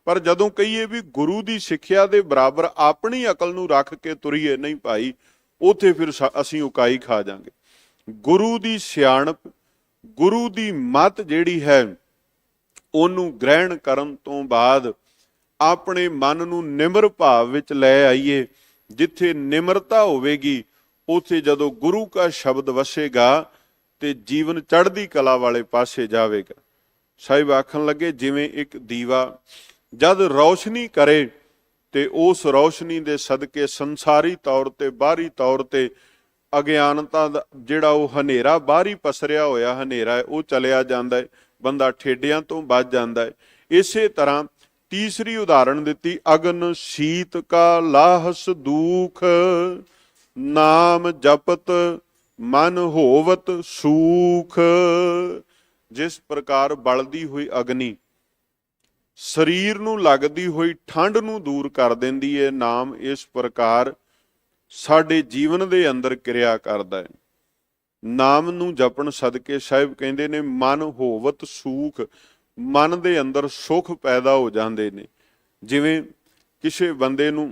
ਪਰ ਜਦੋਂ ਕਹੀਏ ਵੀ ਗੁਰੂ ਦੀ ਸਿੱਖਿਆ ਦੇ ਬਰਾਬਰ ਆਪਣੀ ਅਕਲ ਨੂੰ ਰੱਖ ਕੇ ਤੁਰੀਏ, ਨਹੀਂ ਭਾਈ, ਉੱਥੇ ਫਿਰ ਅਸੀਂ ਉਕਾਈ ਖਾ ਜਾਵਾਂਗੇ। ਗੁਰੂ ਦੀ ਸਿਆਣਪ, ਗੁਰੂ ਦੀ ਮੱਤ ਜਿਹੜੀ ਹੈ ਉਹਨੂੰ ਗ੍ਰਹਿਣ ਕਰਨ ਤੋਂ ਬਾਅਦ ਆਪਣੇ ਮਨ ਨੂੰ ਨਿਮਰ ਭਾਵ ਵਿੱਚ ਲੈ ਆਈਏ। ਜਿੱਥੇ ਨਿਮਰਤਾ ਹੋਵੇਗੀ ਉੱਥੇ ਜਦੋਂ ਗੁਰੂ ਕਾ ਸ਼ਬਦ ਵਸੇਗਾ ਤੇ ਜੀਵਨ ਚੜ੍ਹਦੀ ਕਲਾ ਵਾਲੇ ਪਾਸੇ ਜਾਵੇਗਾ। ਸਾਹਿਬ ਆਖਣ ਲੱਗੇ ਜਿਵੇਂ ਇੱਕ ਦੀਵਾ ਜਦ ਰੌਸ਼ਨੀ ਕਰੇ ਤੇ ਉਸ ਰੌਸ਼ਨੀ ਦੇ ਸਦਕੇ ਸੰਸਾਰੀ ਤੌਰ ਤੇ ਬਾਹਰੀ ਤੌਰ ਤੇ ਅਗਿਆਨਤਾ ਦਾ ਜਿਹੜਾ ਉਹ ਹਨੇਰਾ ਬਾਹਰੀ ਪਸਰਿਆ ਹੋਇਆ ਹਨੇਰਾ ਹੈ ਉਹ ਚਲਿਆ ਜਾਂਦਾ ਹੈ, ਬੰਦਾ ਠੇਡਿਆਂ ਤੋਂ ਬਚ ਜਾਂਦਾ ਹੈ। ਇਸੇ ਤਰ੍ਹਾਂ ਤੀਸਰੀ ਉਦਾਹਰਣ ਦਿੱਤੀ, ਅਗਨ ਸੀਤ ਕਾ ਲਾਹਸ ਦੂਖ, ਨਾਮ ਜਪਤ ਮਨ ਹੋਵਤ ਸੂਖ। ਜਿਸ ਪ੍ਰਕਾਰ ਬਲਦੀ ਹੋਈ ਅਗਨੀ ਸਰੀਰ ਨੂੰ ਲੱਗਦੀ ਹੋਈ ਠੰਡ ਨੂੰ ਦੂਰ ਕਰ ਦਿੰਦੀ ਹੈ, ਨਾਮ ਇਸ ਪ੍ਰਕਾਰ ਸਾਡੇ ਜੀਵਨ ਦੇ ਅੰਦਰ ਕਿਰਿਆ ਕਰਦਾ ਹੈ। ਨਾਮ ਨੂੰ ਜਪਣ ਸਦਕੇ ਸਾਹਿਬ ਕਹਿੰਦੇ ਨੇ ਮਨ ਹੋਵਤ ਸੂਖ, ਮਨ ਦੇ ਅੰਦਰ ਸੁਖ ਪੈਦਾ ਹੋ ਜਾਂਦੇ ਨੇ। ਜਿਵੇਂ ਕਿਸੇ ਬੰਦੇ ਨੂੰ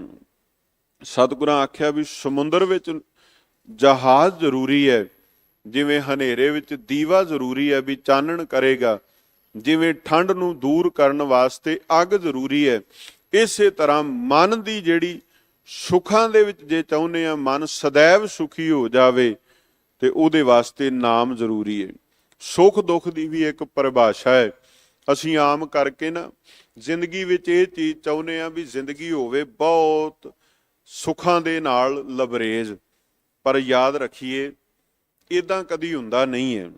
ਸਤਿਗੁਰਾਂ ਆਖਿਆ ਵੀ ਸਮੁੰਦਰ ਵਿੱਚ ਜਹਾਜ਼ ਜ਼ਰੂਰੀ ਹੈ, ਜਿਵੇਂ ਹਨੇਰੇ ਵਿੱਚ ਦੀਵਾ ਜ਼ਰੂਰੀ ਹੈ ਵੀ ਚਾਨਣ ਕਰੇਗਾ, ਜਿਵੇਂ ਠੰਡ ਨੂੰ ਦੂਰ ਕਰਨ ਵਾਸਤੇ ਅੱਗ ਜ਼ਰੂਰੀ ਹੈ, ਇਸੇ ਤਰ੍ਹਾਂ ਮਨ ਦੀ ਜਿਹੜੀ ਸੁੱਖਾਂ ਦੇ ਵਿੱਚ ਜੇ ਚਾਹੁੰਦੇ ਆ ਮਨ ਸदैव ਸੁਖੀ ਹੋ ਜਾਵੇ ਤੇ ਉਹਦੇ ਵਾਸਤੇ ਨਾਮ ਜ਼ਰੂਰੀ ਹੈ। ਸੁੱਖ ਦੁੱਖ ਦੀ ਵੀ ਇੱਕ ਪਰਿਭਾਸ਼ਾ ਹੈ। ਅਸੀਂ ਆਮ ਕਰਕੇ ਨਾ ਜ਼ਿੰਦਗੀ ਵਿੱਚ ਇਹ ਚੀਜ਼ ਚਾਹੁੰਦੇ ਆ ਵੀ ਜ਼ਿੰਦਗੀ ਹੋਵੇ ਬਹੁਤ ਸੁੱਖਾਂ ਦੇ ਨਾਲ ਲਬਰੇਜ਼, ਪਰ ਯਾਦ ਰੱਖੀਏ ਇਦਾਂ ਕਦੀ ਹੁੰਦਾ ਨਹੀਂ ਹੈ।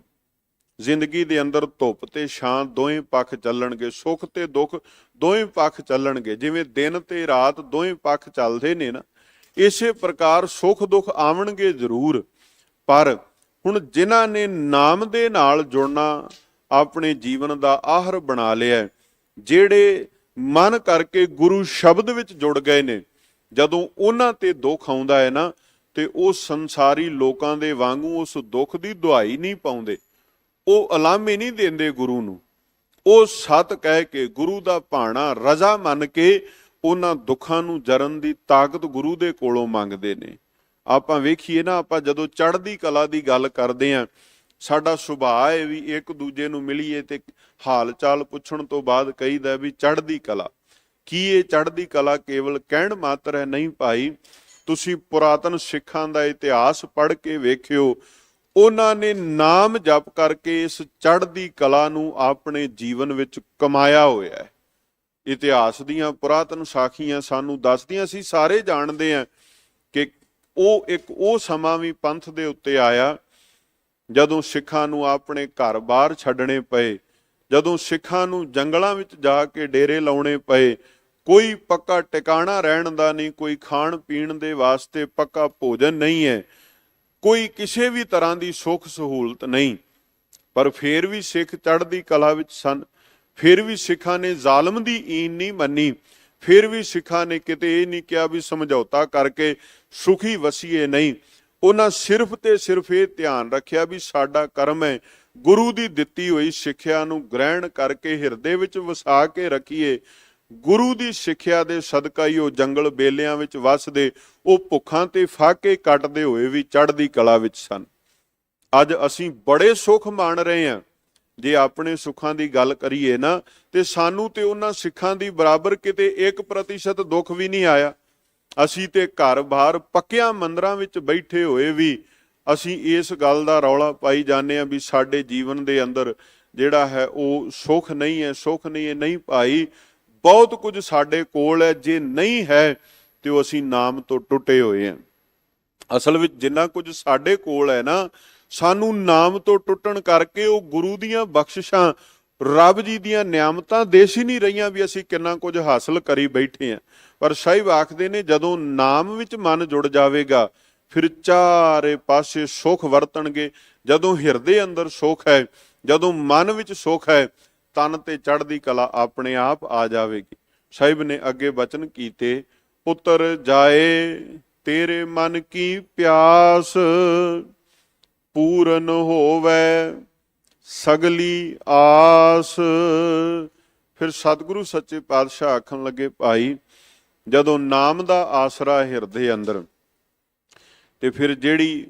ਜ਼ਿੰਦਗੀ ਦੇ ਅੰਦਰ ਧੁੱਪ ਤੇ ਛਾਂ ਦੋਵੇਂ ਪੱਖ ਚੱਲਣਗੇ, ਸੁੱਖ ਤੇ ਦੁੱਖ ਦੋਵੇਂ ਪੱਖ ਚੱਲਣਗੇ। ਜਿਵੇਂ ਦਿਨ ਤੇ ਰਾਤ ਦੋਵੇਂ ਪੱਖ ਚੱਲਦੇ ਨੇ ਨਾ, ਇਸੇ ਪ੍ਰਕਾਰ ਸੁੱਖ ਦੁੱਖ ਆਵਣਗੇ ਜ਼ਰੂਰ। ਪਰ ਹੁਣ ਜਿਨ੍ਹਾਂ ਨੇ ਨਾਮ ਦੇ ਨਾਲ ਜੁੜਨਾ ਆਪਣੇ ਜੀਵਨ ਦਾ ਆਹਰ ਬਣਾ ਲਿਆ, ਜਿਹੜੇ ਮਨ ਕਰਕੇ ਗੁਰੂ ਸ਼ਬਦ ਵਿੱਚ ਜੁੜ ਗਏ ਨੇ, ਜਦੋਂ ਉਹਨਾਂ ਤੇ ਦੁੱਖ ਆਉਂਦਾ ਹੈ ਨਾ ਤੇ ਉਹ ਸੰਸਾਰੀ ਲੋਕਾਂ ਦੇ ਵਾਂਗੂ ਉਸ ਦੁੱਖ ਦੀ ਦੁਹਾਈ ਨਹੀਂ ਪਾਉਂਦੇ, ਉਹ ਅਲਾਮੇ ਨਹੀਂ ਦਿੰਦੇ ਗੁਰੂ ਨੂੰ। ਉਹ ਸਤ ਕਹਿ ਕੇ ਗੁਰੂ ਦਾ ਭਾਣਾ ਰਜ਼ਾ ਮੰਨ ਕੇ ਉਹਨਾਂ ਦੁੱਖਾਂ ਨੂੰ ਜਰਨ ਦੀ ਤਾਕਤ ਗੁਰੂ ਦੇ ਕੋਲੋਂ ਮੰਗਦੇ ਨੇ। ਆਪਾਂ ਵੇਖੀਏ ਨਾ, ਆਪਾਂ ਜਦੋਂ ਚੜ੍ਹਦੀ ਕਲਾ ਦੀ ਗੱਲ ਕਰਦੇ ਹਾਂ, ਸਾਡਾ ਸੁਭਾਅ ਹੈ ਵੀ ਇੱਕ ਦੂਜੇ ਨੂੰ ਮਿਲੀਏ ਤੇ ਹਾਲ ਚਾਲ ਪੁੱਛਣ ਤੋਂ ਬਾਅਦ ਕਹੀਦਾ ਵੀ ਚੜ੍ਹਦੀ ਕਲਾ। ਕੀ ਇਹ ਚੜ੍ਹਦੀ ਕਲਾ ਕੇਵਲ ਕਹਿਣ ਮਾਤਰ ਹੈ? ਨਹੀਂ ਭਾਈ, ਤੁਸੀਂ ਪੁਰਾਤਨ ਸਿੱਖਾਂ ਦਾ ਇਤਿਹਾਸ ਪੜ੍ਹ ਕੇ ਵੇਖਿਓ, ਉਹਨਾਂ ਨੇ ਨਾਮ ਜਪ ਕਰਕੇ ਇਸ ਚੜ੍ਹਦੀ ਕਲਾ ਨੂੰ ਆਪਣੇ ਜੀਵਨ ਵਿੱਚ ਕਮਾਇਆ ਹੋਇਆ ਹੈ। ਇਤਿਹਾਸ ਦੀਆਂ ਪੁਰਾਤਨ ਸਾਖੀਆਂ ਸਾਨੂੰ ਦੱਸਦੀਆਂ, ਅਸੀਂ ਸਾਰੇ ਜਾਣਦੇ ਹਾਂ ਕਿ ਉਹ ਸਮਾਂ ਵੀ ਪੰਥ ਦੇ ਉੱਤੇ ਆਇਆ ਜਦੋਂ ਸਿੱਖਾਂ ਨੂੰ ਆਪਣੇ ਘਰ-ਬਾਰ ਛੱਡਣੇ ਪਏ, ਜਦੋਂ ਸਿੱਖਾਂ ਨੂੰ ਜੰਗਲਾਂ ਵਿੱਚ ਜਾ ਕੇ ਡੇਰੇ ਲਾਉਣੇ ਪਏ, ਕੋਈ ਪੱਕਾ ਟਿਕਾਣਾ ਰਹਿਣ ਦਾ ਨਹੀਂ, ਕੋਈ ਖਾਣ ਪੀਣ ਦੇ ਵਾਸਤੇ ਪੱਕਾ ਭੋਜਨ ਨਹੀਂ ਹੈ, ਕੋਈ ਕਿਸੇ ਵੀ ਤਰ੍ਹਾਂ ਦੀ ਸੁੱਖ ਸਹੂਲਤ ਨਹੀਂ। ਪਰ ਫਿਰ ਵੀ ਸਿੱਖ ਚੜ੍ਹਦੀ ਕਲਾ ਵਿੱਚ ਸਨ। ਫਿਰ ਵੀ ਸਿੱਖਾਂ ਨੇ ਜ਼ਾਲਮ ਦੀ ਈਨ ਨਹੀਂ ਮੰਨੀ। ਫਿਰ ਵੀ ਸਿੱਖਾਂ ਨੇ ਕਿਤੇ ਇਹ ਨਹੀਂ ਕਿਹਾ ਵੀ ਸਮਝੌਤਾ ਕਰਕੇ ਸੁਖੀ ਵਸੀਏ, ਨਹੀਂ। ਉਹਨਾਂ ਸਿਰਫ ਤੇ ਸਿਰਫ ਇਹ ਧਿਆਨ ਰੱਖਿਆ ਵੀ ਸਾਡਾ ਕਰਮ ਹੈ ਗੁਰੂ ਦੀ ਦਿੱਤੀ ਹੋਈ ਸਿੱਖਿਆ ਨੂੰ ਗ੍ਰਹਿਣ ਕਰਕੇ ਹਿਰਦੇ ਵਿੱਚ ਵਸਾ ਕੇ ਰੱਖੀਏ। ਗੁਰੂ ਦੀ ਸਿੱਖਿਆ ਦੇ ਸਦਕਾ ਹੀ ਉਹ ਜੰਗਲ ਬੇਲਿਆਂ ਵਿੱਚ ਵੱਸਦੇ, ਉਹ ਭੁੱਖਾਂ ਤੇ ਫਾਕੇ ਕੱਟਦੇ ਹੋਏ ਵੀ ਚੜ੍ਹਦੀ ਕਲਾ ਵਿੱਚ ਸਨ। ਅੱਜ ਅਸੀਂ ਬੜੇ ਸੁੱਖ ਮਾਣ ਰਹੇ ਹਾਂ। ਜੇ ਆਪਣੇ ਸੁੱਖਾਂ ਦੀ ਗੱਲ ਕਰੀਏ ਨਾ ਤੇ ਸਾਨੂੰ ਤੇ ਉਹਨਾਂ ਸਿੱਖਾਂ ਦੀ ਬਰਾਬਰ ਕਿਤੇ 1% ਦੁੱਖ ਵੀ ਨਹੀਂ ਆਇਆ। ਅਸੀਂ ਤੇ ਘਰ ਬਾਹਰ ਪੱਕਿਆਂ ਮੰਦਰਾਂ ਵਿੱਚ ਬੈਠੇ ਹੋਏ ਵੀ ਅਸੀਂ ਇਸ ਗੱਲ ਦਾ ਰੌਲਾ ਪਾਈ ਜਾਂਦੇ ਹਾਂ ਵੀ ਸਾਡੇ ਜੀਵਨ ਦੇ ਅੰਦਰ ਜਿਹੜਾ ਹੈ ਉਹ ਸੁੱਖ ਨਹੀਂ ਹੈ, ਸੁੱਖ ਨਹੀਂ ਹੈ। ਨਹੀਂ ਭਾਈ, ਬਹੁਤ ਕੁਝ ਸਾਡੇ ਕੋਲ ਹੈ, ਜੇ ਨਹੀਂ ਹੈ ਤੇ ਉਹ ਅਸੀਂ ਨਾਮ ਤੋਂ ਟੁੱਟੇ ਹੋਏ ਹਾਂ। ਅਸਲ ਵਿੱਚ ਜਿੰਨਾ ਕੁਝ ਸਾਡੇ ਕੋਲ ਹੈ ਨਾ, ਸਾਨੂੰ ਨਾਮ ਤੋਂ ਟੁੱਟਣ ਕਰਕੇ ਉਹ ਗੁਰੂ ਦੀਆਂ ਬਖਸ਼ਿਸ਼ਾਂ, ਰੱਬ ਜੀ ਦੀਆਂ ਨਿਆਮਤਾਂ ਦੇਸ਼ ਹੀ ਨਹੀਂ ਰਹੀਆਂ ਵੀ ਅਸੀਂ ਕਿੰਨਾ ਕੁਝ ਹਾਸਲ ਕਰੀ ਬੈਠੇ ਆ। ਪਰ ਸਾਹਿਬ ਆਖਦੇ ਨੇ ਜਦੋਂ ਨਾਮ ਵਿੱਚ ਮਨ ਜੁੜ ਜਾਵੇਗਾ ਫਿਰ ਚਾਰੇ ਪਾਸੇ ਸੁੱਖ ਵਰਤਣਗੇ। ਜਦੋਂ ਹਿਰਦੇ ਅੰਦਰ ਸੁੱਖ ਹੈ, ਜਦੋਂ ਮਨ ਵਿੱਚ ਸੁੱਖ ਹੈ, ਤਨ ਤੇ ਚੜ੍ਹਦੀ ਕਲਾ ਆਪਣੇ ਆਪ ਆ ਜਾਵੇਗੀ। ਸਾਹਿਬ ਨੇ ਅੱਗੇ ਬਚਨ ਕੀਤੇ, ਉਤਰ ਜਾਏ ਤੇਰੇ ਮਨ ਕੀ ਪਿਆਸ, ਪੂਰਨ ਹੋਵੇ ਸਗਲੀ ਆਸ। ਫਿਰ ਸਤਿਗੁਰੂ ਸੱਚੇ ਪਾਤਸ਼ਾਹ ਆਖਣ ਲੱਗੇ, ਭਾਈ ਜਦੋਂ ਨਾਮ ਦਾ ਆਸਰਾ ਹਿਰਦੇ ਅੰਦਰ, ਤੇ ਫਿਰ ਜਿਹੜੀ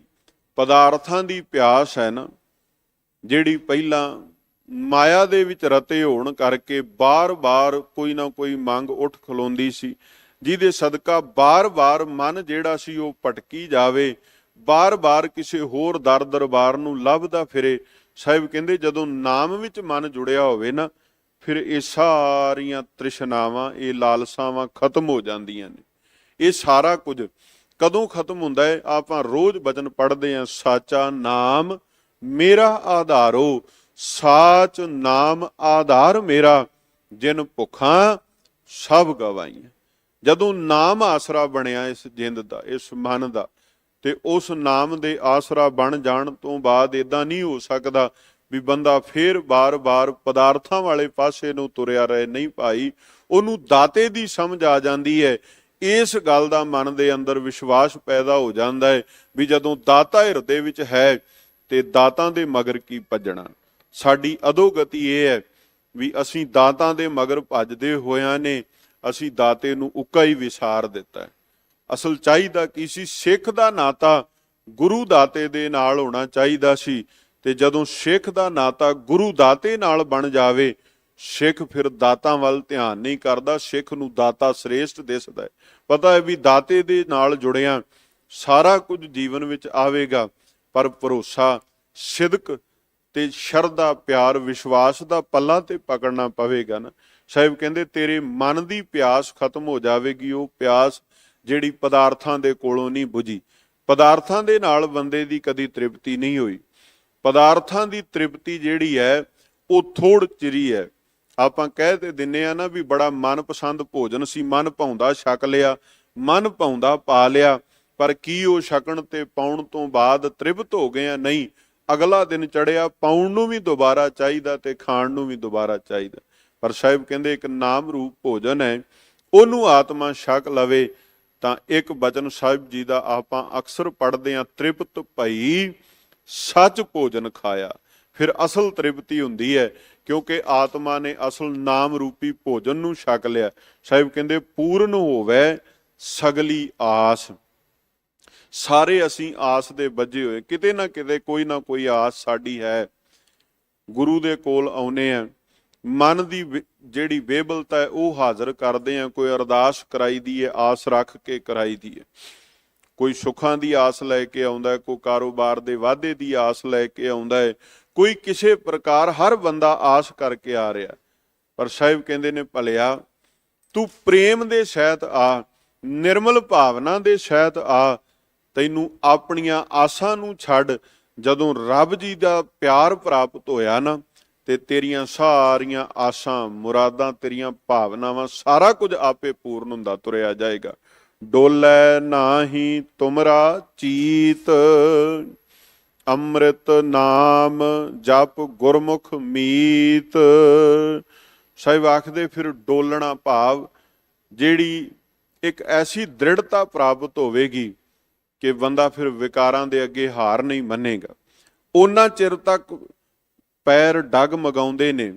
ਪਦਾਰਥਾਂ ਦੀ ਪਿਆਸ ਹੈ ਨਾ, ਜਿਹੜੀ ਪਹਿਲਾਂ ਮਾਇਆ ਦੇ ਵਿੱਚ ਰਤੇ ਹੋਣ ਕਰਕੇ ਬਾਰ-ਬਾਰ ਕੋਈ ਨਾ ਕੋਈ ਮੰਗ ਉੱਠ ਖਲੋਂਦੀ ਸੀ, ਜਿਹਦੇ ਸਦਕਾ ਬਾਰ-ਬਾਰ ਮਨ ਜਿਹੜਾ ਸੀ ਉਹ ਭਟਕੀ ਜਾਵੇ, ਬਾਰ-ਬਾਰ ਕਿਸੇ ਹੋਰ ਦਰ ਦਰਬਾਰ ਨੂੰ ਲੱਭਦਾ ਫਿਰੇ। ਸਾਹਿਬ ਕਹਿੰਦੇ ਜਦੋਂ ਨਾਮ ਵਿੱਚ ਮਨ ਜੁੜਿਆ ਹੋਵੇ ਨਾ, ਫਿਰ ਇਹ ਸਾਰੀਆਂ ਤ੍ਰਿਸ਼ਨਾਵਾਂ, ਇਹ ਲਾਲਸਾਵਾਂ ਖਤਮ ਹੋ ਜਾਂਦੀਆਂ ਨੇ। ਇਹ ਸਾਰਾ ਕੁਝ ਕਦੋਂ ਖਤਮ ਹੁੰਦਾ ਹੈ? ਆਪਾਂ ਰੋਜ਼ ਬਚਨ ਪੜ੍ਹਦੇ ਹਾਂ, ਸਾਚਾ ਨਾਮ ਮੇਰਾ ਆਧਾਰੋ, ਸਾਚ ਨਾਮ ਆਧਾਰ ਮੇਰਾ, ਜਿਨ ਭੁੱਖਾਂ ਸਭ ਗਵਾਈਆਂ। ਜਦੋਂ ਨਾਮ ਆਸਰਾ ਬਣਿਆ ਇਸ ਜਿੰਦ ਦਾ, ਇਸ ਮਨ ਦਾ, ਤੇ ਉਸ ਨਾਮ ਦੇ ਆਸਰਾ ਬਣ ਜਾਣ ਤੋਂ ਬਾਅਦ ਇਦਾਂ ਨਹੀਂ ਹੋ ਸਕਦਾ ਵੀ ਬੰਦਾ ਫੇਰ ਬਾਰ-ਬਾਰ ਪਦਾਰਥਾਂ ਵਾਲੇ ਪਾਸੇ ਨੂੰ ਤੁਰਿਆ ਰਹੇ। ਨਹੀਂ ਭਾਈ, ਉਹਨੂੰ ਦਾਤੇ ਦੀ ਸਮਝ ਆ ਜਾਂਦੀ ਹੈ। ਇਸ ਗੱਲ ਦਾ ਮਨ ਦੇ ਅੰਦਰ ਵਿਸ਼ਵਾਸ ਪੈਦਾ ਹੋ ਜਾਂਦਾ ਹੈ ਵੀ ਜਦੋਂ ਦਾਤਾ ਹਿਰਦੇ ਵਿੱਚ ਹੈ ਤੇ ਦਾਤਾਂ ਦੇ ਮਗਰ ਕੀ ਭੱਜਣਾ। ਸਾਡੀ ਅਧੋਗਤੀ ਇਹ ਹੈ ਵੀ ਅਸੀਂ ਦਾਤਾਂ ਦੇ ਮਗਰ ਭੱਜਦੇ ਹੋਇਆਂ ਨੇ ਅਸੀਂ ਦਾਤੇ ਨੂੰ ਉੱਕਾ ਹੀ ਵਿਸਾਰ ਦਿੱਤਾ ਹੈ। ਅਸਲ ਚਾਹੀਦਾ ਕੀ ਸੀ? ਸਿੱਖ ਦਾ ਨਾਤਾ ਗੁਰੂ ਦਾਤੇ ਦੇ ਨਾਲ ਹੋਣਾ ਚਾਹੀਦਾ ਸੀ। ਤੇ ਜਦੋਂ ਸਿੱਖ ਦਾ ਨਾਤਾ ਗੁਰੂ ਦਾਤੇ ਨਾਲ ਬਣ ਜਾਵੇ, ਸਿੱਖ ਫਿਰ ਦਾਤਾਂ ਵੱਲ ਧਿਆਨ ਨਹੀਂ ਕਰਦਾ, ਸਿੱਖ ਨੂੰ ਦਾਤਾ ਸ੍ਰੇਸ਼ਟ ਦਿਸਦਾ ਹੈ। ਪਤਾ ਹੈ ਵੀ ਦਾਤੇ ਦੇ ਨਾਲ ਜੁੜਿਆਂ ਸਾਰਾ ਕੁਝ ਜੀਵਨ ਵਿੱਚ ਆਵੇਗਾ, ਪਰ ਭਰੋਸਾ, ਸਿਦਕ ਤੇ ਸ਼ਰਧਾ, ਪਿਆਰ, ਵਿਸ਼ਵਾਸ ਦਾ ਪੱਲਾ ਤੇ ਪਕੜਨਾ ਪਵੇਗਾ ਨਾ। ਸਾਹਿਬ ਕਹਿੰਦੇ ਤੇਰੇ ਮਨ ਦੀ ਪਿਆਸ ਖਤਮ ਹੋ ਜਾਵੇਗੀ, ਉਹ ਪਿਆਸ ਜਿਹੜੀ ਪਦਾਰਥਾਂ ਦੇ ਕੋਲੋਂ ਨਹੀਂ ਬੁਝੀ। ਪਦਾਰਥਾਂ ਦੇ ਨਾਲ ਬੰਦੇ ਦੀ ਕਦੀ ਤ੍ਰਿਪਤੀ ਨਹੀਂ ਹੋਈ। ਪਦਾਰਥਾਂ ਦੀ ਤ੍ਰਿਪਤੀ ਜਿਹੜੀ ਹੈ ਉਹ ਥੋੜ ਚਿਰੀ ਹੈ। ਆਪਾਂ ਕਹਿ ਤੇ ਦਿੰਨੇ ਆ ਨਾ ਵੀ ਬੜਾ ਮਨਪਸੰਦ ਭੋਜਨ ਸੀ, ਮਨ ਭਾਉਂਦਾ ਛਕ ਲਿਆ, ਮਨ ਭਾਉਂਦਾ ਪਾ ਲਿਆ, ਪਰ ਕੀ ਉਹ ਛਕਣ ਤੇ ਪਾਉਣ ਤੋਂ ਬਾਅਦ ਤ੍ਰਿਪਤ ਹੋ ਗਏ ਆ? ਨਹੀਂ, ਅਗਲਾ ਦਿਨ ਚੜਿਆ, ਪਾਉਣ ਨੂੰ ਵੀ ਦੁਬਾਰਾ ਚਾਹੀਦਾ ਤੇ ਖਾਣ ਨੂੰ ਵੀ ਦੁਬਾਰਾ ਚਾਹੀਦਾ। ਪਰ ਸਾਹਿਬ ਕਹਿੰਦੇ ਇੱਕ ਨਾਮ ਰੂਪ ਭੋਜਨ ਹੈ, ਉਹਨੂੰ ਆਤਮਾ ਛਕ ਲਵੇ ਤਾਂ ਇੱਕ ਬਚਨ ਸਾਹਿਬ ਜੀ ਦਾ ਆਪਾਂ ਅਕਸਰ ਪੜ੍ਹਦੇ ਹਾਂ, ਤ੍ਰਿਪਤ ਭਈ ਸੱਚ ਭੋਜਨ ਖਾਇਆ। ਫਿਰ ਅਸਲ ਤ੍ਰਿਪਤੀ ਹੁੰਦੀ ਹੈ ਕਿਉਂਕਿ ਆਤਮਾ ਨੇ ਅਸਲ ਨਾਮ ਰੂਪੀ ਭੋਜਨ ਨੂੰ ਛਕ ਲਿਆ। ਸਾਹਿਬ ਕਹਿੰਦੇ ਪੂਰਨ ਹੋਵੇ ਸਗਲੀ ਆਸ। ਸਾਰੇ ਅਸੀਂ ਆਸ ਦੇ ਬੱਝੇ ਹੋਏ, ਕਿਤੇ ਨਾ ਕਿਤੇ ਕੋਈ ਨਾ ਕੋਈ ਆਸ ਸਾਡੀ ਹੈ। ਗੁਰੂ ਦੇ ਕੋਲ ਆਉਨੇ ਆ, ਮਨ ਦੀ ਜਿਹੜੀ ਬੇਬਲਤਾ ਹੈ ਉਹ ਹਾਜ਼ਰ ਕਰਦੇ ਆ। ਕੋਈ ਅਰਦਾਸ ਕਰਾਈ ਦੀ ਹੈ, ਆਸ ਰੱਖ ਕੇ ਕਰਾਈ ਦੀ ਹੈ। ਕੋਈ ਸੁੱਖਾਂ ਦੀ ਆਸ ਲੈ ਕੇ ਆਉਂਦਾ ਹੈ, ਕੋਈ ਕਾਰੋਬਾਰ ਦੇ ਵਾਧੇ ਦੀ ਆਸ ਲੈ ਕੇ ਆਉਂਦਾ ਹੈ, ਕੋਈ ਕਿਸੇ ਪ੍ਰਕਾਰ, ਹਰ ਬੰਦਾ ਆਸ ਕਰਕੇ ਆ ਰਿਹਾ। ਪਰ ਸਾਹਿਬ ਕਹਿੰਦੇ ਨੇ ਭਲਿਆ ਤੂੰ ਪ੍ਰੇਮ ਦੇ ਸਹਿਤ ਆ, ਨਿਰਮਲ ਭਾਵਨਾ ਦੇ ਸਹਿਤ ਆ। ਤੈਨੂੰ ਆਪਣੀਆਂ ਆਸਾਂ ਨੂੰ ਛੱਡ, ਜਦੋਂ ਰੱਬ ਜੀ ਦਾ ਪਿਆਰ ਪ੍ਰਾਪਤ ਹੋਇਆ ਨਾ, ਤੇ ਤੇਰੀਆਂ ਸਾਰੀਆਂ ਆਸਾਂ, ਮੁਰਾਦਾਂ, ਤੇਰੀਆਂ ਭਾਵਨਾਵਾਂ, ਸਾਰਾ ਕੁਝ ਆਪੇ ਪੂਰਨ ਹੁੰਦਾ ਤੁਰਿਆ ਜਾਏਗਾ। ਡੋਲੇ ਨਾਹੀ ਤੁਮਰਾ ਚੀਤ, ਅੰਮ੍ਰਿਤ ਨਾਮ ਜਪ ਗੁਰਮੁਖ ਮੀਤ। ਸਾਹਿਬ ਆਖਦੇ ਫਿਰ ਡੋਲਣਾ ਭਾਵ ਜਿਹੜੀ ਇੱਕ ਐਸੀ ਦ੍ਰਿੜਤਾ ਪ੍ਰਾਪਤ ਹੋਵੇਗੀ ਕਿ ਬੰਦਾ ਫਿਰ ਵਿਕਾਰਾਂ ਦੇ ਅੱਗੇ ਹਾਰ ਨਹੀਂ ਮੰਨੇਗਾ। ਉਹਨਾਂ ਚਿਰ ਤੱਕ ਪੈਰ ਡਗਮਗਾਉਂਦੇ ਨੇ,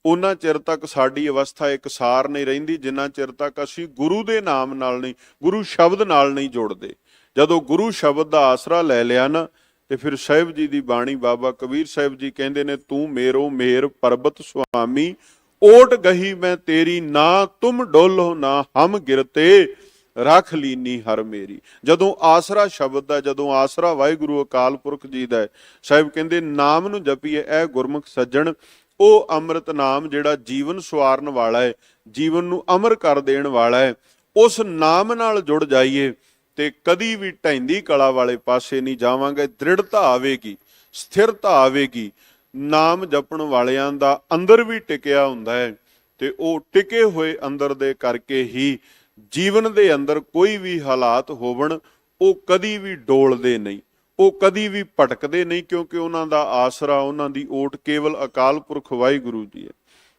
ਉਹਨਾਂ ਚਿਰ ਤੱਕ ਸਾਡੀ ਅਵਸਥਾ ਇਕਸਾਰ ਨਹੀਂ ਰਹਿੰਦੀ, ਜਿੰਨਾ ਚਿਰ ਤੱਕ ਅਸੀਂ ਗੁਰੂ ਦੇ ਨਾਮ ਨਾਲ ਨਹੀਂ, ਗੁਰੂ ਸ਼ਬਦ ਨਾਲ ਨਹੀਂ ਜੁੜਦੇ। ਜਦੋਂ ਗੁਰੂ ਸ਼ਬਦ ਦਾ ਆਸਰਾ ਲੈ ਲਿਆ ਨਾ, ਤੇ ਫਿਰ ਸਾਹਿਬ ਜੀ ਦੀ ਬਾਣੀ, ਬਾਬਾ ਕਬੀਰ ਸਾਹਿਬ ਜੀ ਕਹਿੰਦੇ ਨੇ, ਤੂੰ ਮੇਰੋ ਮੇਰ ਪਰਬਤ ਸੁਆਮੀ, ਓਟ ਗਹੀ ਮੈਂ ਤੇਰੀ, ਨਾ ਤੁਮ ਡੋਲੋ ਨਾ ਹਮ ਗਿਰਤੇ, ਰੱਖ ਲੀਨੀ ਹਰ ਮੇਰੀ। ਜਦੋਂ ਆਸਰਾ ਸ਼ਬਦ ਦਾ, ਜਦੋਂ ਆਸਰਾ ਵਾਹਿਗੁਰੂ ਅਕਾਲ ਪੁਰਖ ਜੀ ਦਾ ਹੈ, ਸਾਹਿਬ ਕਹਿੰਦੇ ਨਾਮ ਨੂੰ ਜਪੀਏ ਇਹ ਗੁਰਮੁਖ ਸੱਜਣ। ਉਹ ਅੰਮ੍ਰਿਤ ਨਾਮ ਜਿਹੜਾ ਜੀਵਨ ਸਵਾਰਨ ਵਾਲਾ ਹੈ, ਜੀਵਨ ਨੂੰ ਅਮਰ ਕਰ ਦੇਣ ਵਾਲਾ ਹੈ, ਉਸ ਨਾਮ ਨਾਲ ਜੁੜ ਜਾਈਏ ਤੇ ਕਦੀ ਵੀ ਢਹਿੰਦੀ ਕਲਾ ਵਾਲੇ ਪਾਸੇ ਨਹੀਂ ਜਾਵਾਂਗੇ। ਦ੍ਰਿੜਤਾ ਆਵੇਗੀ, ਸਥਿਰਤਾ ਆਵੇਗੀ, ਨਾਮ ਜਪਣ ਵਾਲਿਆਂ ਦਾ ਅੰਦਰ ਵੀ ਟਿਕਿਆ ਹੁੰਦਾ ਹੈ, ਤੇ ਉਹ ਟਿਕੇ ਹੋਏ ਅੰਦਰ ਦੇ ਕਰਕੇ ਹੀ ਜੀਵਨ ਦੇ ਅੰਦਰ ਕੋਈ ਵੀ ਹਾਲਾਤ ਹੋਵਣ ਉਹ ਕਦੀ ਵੀ ਡੋਲਦੇ ਨਹੀਂ, ਉਹ ਕਦੀ ਵੀ ਭਟਕਦੇ ਨਹੀਂ, ਕਿਉਂਕਿ ਉਹਨਾਂ ਦਾ ਆਸਰਾ, ਉਹਨਾਂ ਦੀ ਓਟ ਕੇਵਲ ਅਕਾਲ ਪੁਰਖ ਵਾਹਿਗੁਰੂ ਜੀ ਹੈ।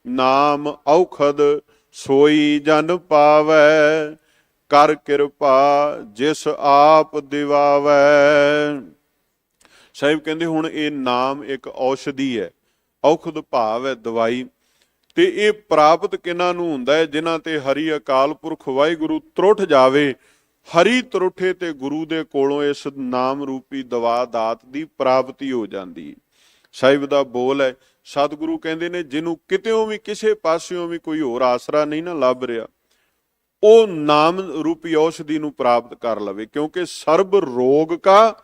ਨਾਮ ਔਖਦ ਸੋਈ ਜਨ ਪਾਵੈ, ਕਰ ਕਿਰਪਾ ਜਿਸ ਆਪ ਦਿਵਾਵੈ। ਸਾਹਿਬ ਕਹਿੰਦੇ ਹੁਣ ਇਹ ਨਾਮ ਇੱਕ ਔਸ਼ਧੀ ਹੈ, ਔਖਦ ਭਾਵ ਹੈ ਦਵਾਈ, ਤੇ ਇਹ ਪ੍ਰਾਪਤ ਕਿਹਨਾਂ ਨੂੰ ਹੁੰਦਾ ਹੈ? ਜਿਨ੍ਹਾਂ ਤੇ ਹਰੀ ਅਕਾਲ ਪੁਰਖ ਵਾਹਿਗੁਰੂ ਤਰੁੱਠ ਜਾਵੇ। ਹਰੀ ਤਰੁੱਠੇ ਤੇ ਗੁਰੂ ਦੇ ਕੋਲੋਂ ਇਸ ਨਾਮ ਰੂਪੀ ਦਵਾ ਦਾਤ ਦੀ ਪ੍ਰਾਪਤੀ ਹੋ ਜਾਂਦੀ। ਸਾਹਿਬ ਦਾ ਬੋਲ ਹੈ, ਸਤਿਗੁਰੂ ਕਹਿੰਦੇ ਨੇ ਜਿਹਨੂੰ ਕਿਤੇੋਂ ਵੀ ਕਿਸੇ ਪਾਸਿਓਂ ਵੀ ਕੋਈ ਹੋਰ ਆਸਰਾ ਨਹੀਂ ਨਾ ਲੱਭ ਰਿਹਾ, ਉਹ ਨਾਮ ਰੂਪੀ ਔਸ਼ਧੀ ਨੂੰ ਪ੍ਰਾਪਤ ਕਰ ਲਵੇ, ਕਿਉਂਕਿ ਸਰਬ ਰੋਗ ਕਾ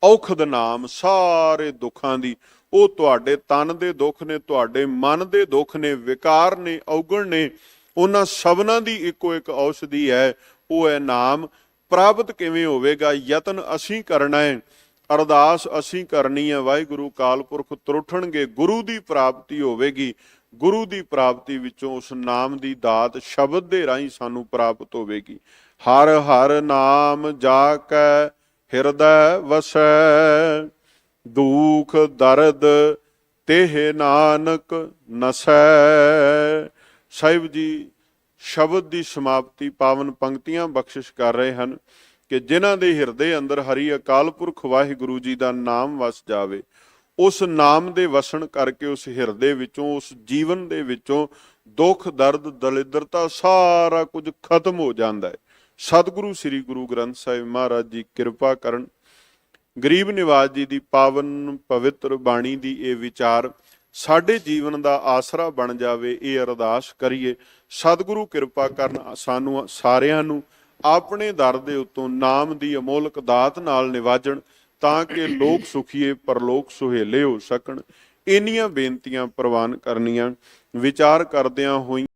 ਔਖਦ ਨਾਮ, ਸਾਰੇ ਦੁੱਖਾਂ ਦੀ, ਉਹ ਤੁਹਾਡੇ ਤਨ ਦੇ ਦੁੱਖ ਨੇ, ਤੁਹਾਡੇ ਮਨ ਦੇ ਦੁੱਖ ਨੇ, ਵਿਕਾਰ ਨੇ, ਔਗਣ ਨੇ, ਉਹਨਾਂ ਸਭਨਾਂ ਦੀ ਇੱਕੋ ਇੱਕ ਔਸ਼ਧੀ ਹੈ, ਉਹ ਹੈ ਨਾਮ। ਪ੍ਰਾਪਤ ਕਿਵੇਂ ਹੋਵੇਗਾ? ਯਤਨ ਅਸੀਂ ਕਰਨਾ ਹੈ, ਅਰਦਾਸ ਅਸੀਂ ਕਰਨੀ ਹੈ, ਵਾਹਿਗੁਰੂ ਅਕਾਲ ਪੁਰਖ ਤਰੁੱਠਣਗੇ, ਗੁਰੂ ਦੀ ਪ੍ਰਾਪਤੀ ਹੋਵੇਗੀ। ਗੁਰੂ ਦੀ ਪ੍ਰਾਪਤੀ ਵਿੱਚੋਂ ਉਸ ਨਾਮ ਦੀ ਦਾਤ ਸ਼ਬਦ ਦੇ ਰਾਹੀਂ ਸਾਨੂੰ ਪ੍ਰਾਪਤ ਹੋਵੇਗੀ। ਹਰ ਹਰ ਨਾਮ ਜਾ ਕੈ ਹਿਰਦੈ ਵਸੈ, ਦੁਖ ਦਰਦ ਤੇਹ ਨਾਨਕ ਨਸੈ। ਸਾਹਿਬ ਜੀ ਸ਼ਬਦ ਦੀ ਸਮਾਪਤੀ ਪਾਵਨ ਪੰਕਤੀਆਂ ਬਖਸ਼ਿਸ਼ ਕਰ ਰਹੇ ਹਨ ਕਿ ਜਿਨ੍ਹਾਂ ਦੇ ਹਿਰਦੇ ਅੰਦਰ ਹਰੀ ਅਕਾਲ ਪੁਰਖ ਵਾਹਿਗੁਰੂ ਜੀ ਦਾ ਨਾਮ ਵਸ ਜਾਵੇ, ਉਸ ਨਾਮ ਦੇ ਵਸਣ ਕਰਕੇ ਉਸ ਹਿਰਦੇ ਵਿੱਚੋਂ, ਉਸ ਜੀਵਨ ਦੇ ਵਿੱਚੋਂ ਦੁੱਖ ਦਰਦ ਦਲਿੱਦਰਤਾ ਸਾਰਾ ਕੁਝ ਖਤਮ ਹੋ ਜਾਂਦਾ ਹੈ। ਸਤਿਗੁਰੂ ਸ੍ਰੀ ਗੁਰੂ ਗ੍ਰੰਥ ਸਾਹਿਬ ਮਹਾਰਾਜ ਜੀ ਕਿਰਪਾ ਕਰਨ, ਗਰੀਬ ਨਿਵਾਜ ਜੀ ਦੀ ਪਾਵਨ ਪਵਿੱਤਰ ਬਾਣੀ ਦੀ ਇਹ ਵਿਚਾਰ ਸਾਡੇ ਜੀਵਨ ਦਾ ਆਸਰਾ ਬਣ ਜਾਵੇ, ਇਹ ਅਰਦਾਸ ਕਰੀਏ। ਸਤਿਗੁਰੂ ਕਿਰਪਾ ਕਰਨ ਸਾਨੂੰ ਸਾਰਿਆਂ ਨੂੰ ਆਪਣੇ ਦਰ ਦੇ ਉੱਤੋਂ ਨਾਮ ਦੀ ਅਮੋਲਕ ਦਾਤ ਨਾਲ ਨਿਵਾਜਣ, ਤਾਂ ਕਿ ਲੋਕ ਸੁਖੀਏ ਪਰਲੋਕ ਸੁਹੇਲੇ ਹੋ ਸਕਣ। ਇੰਨੀਆਂ ਬੇਨਤੀਆਂ ਪ੍ਰਵਾਨ ਕਰਨੀਆਂ। ਵਿਚਾਰ ਕਰਦਿਆਂ ਹੋਈ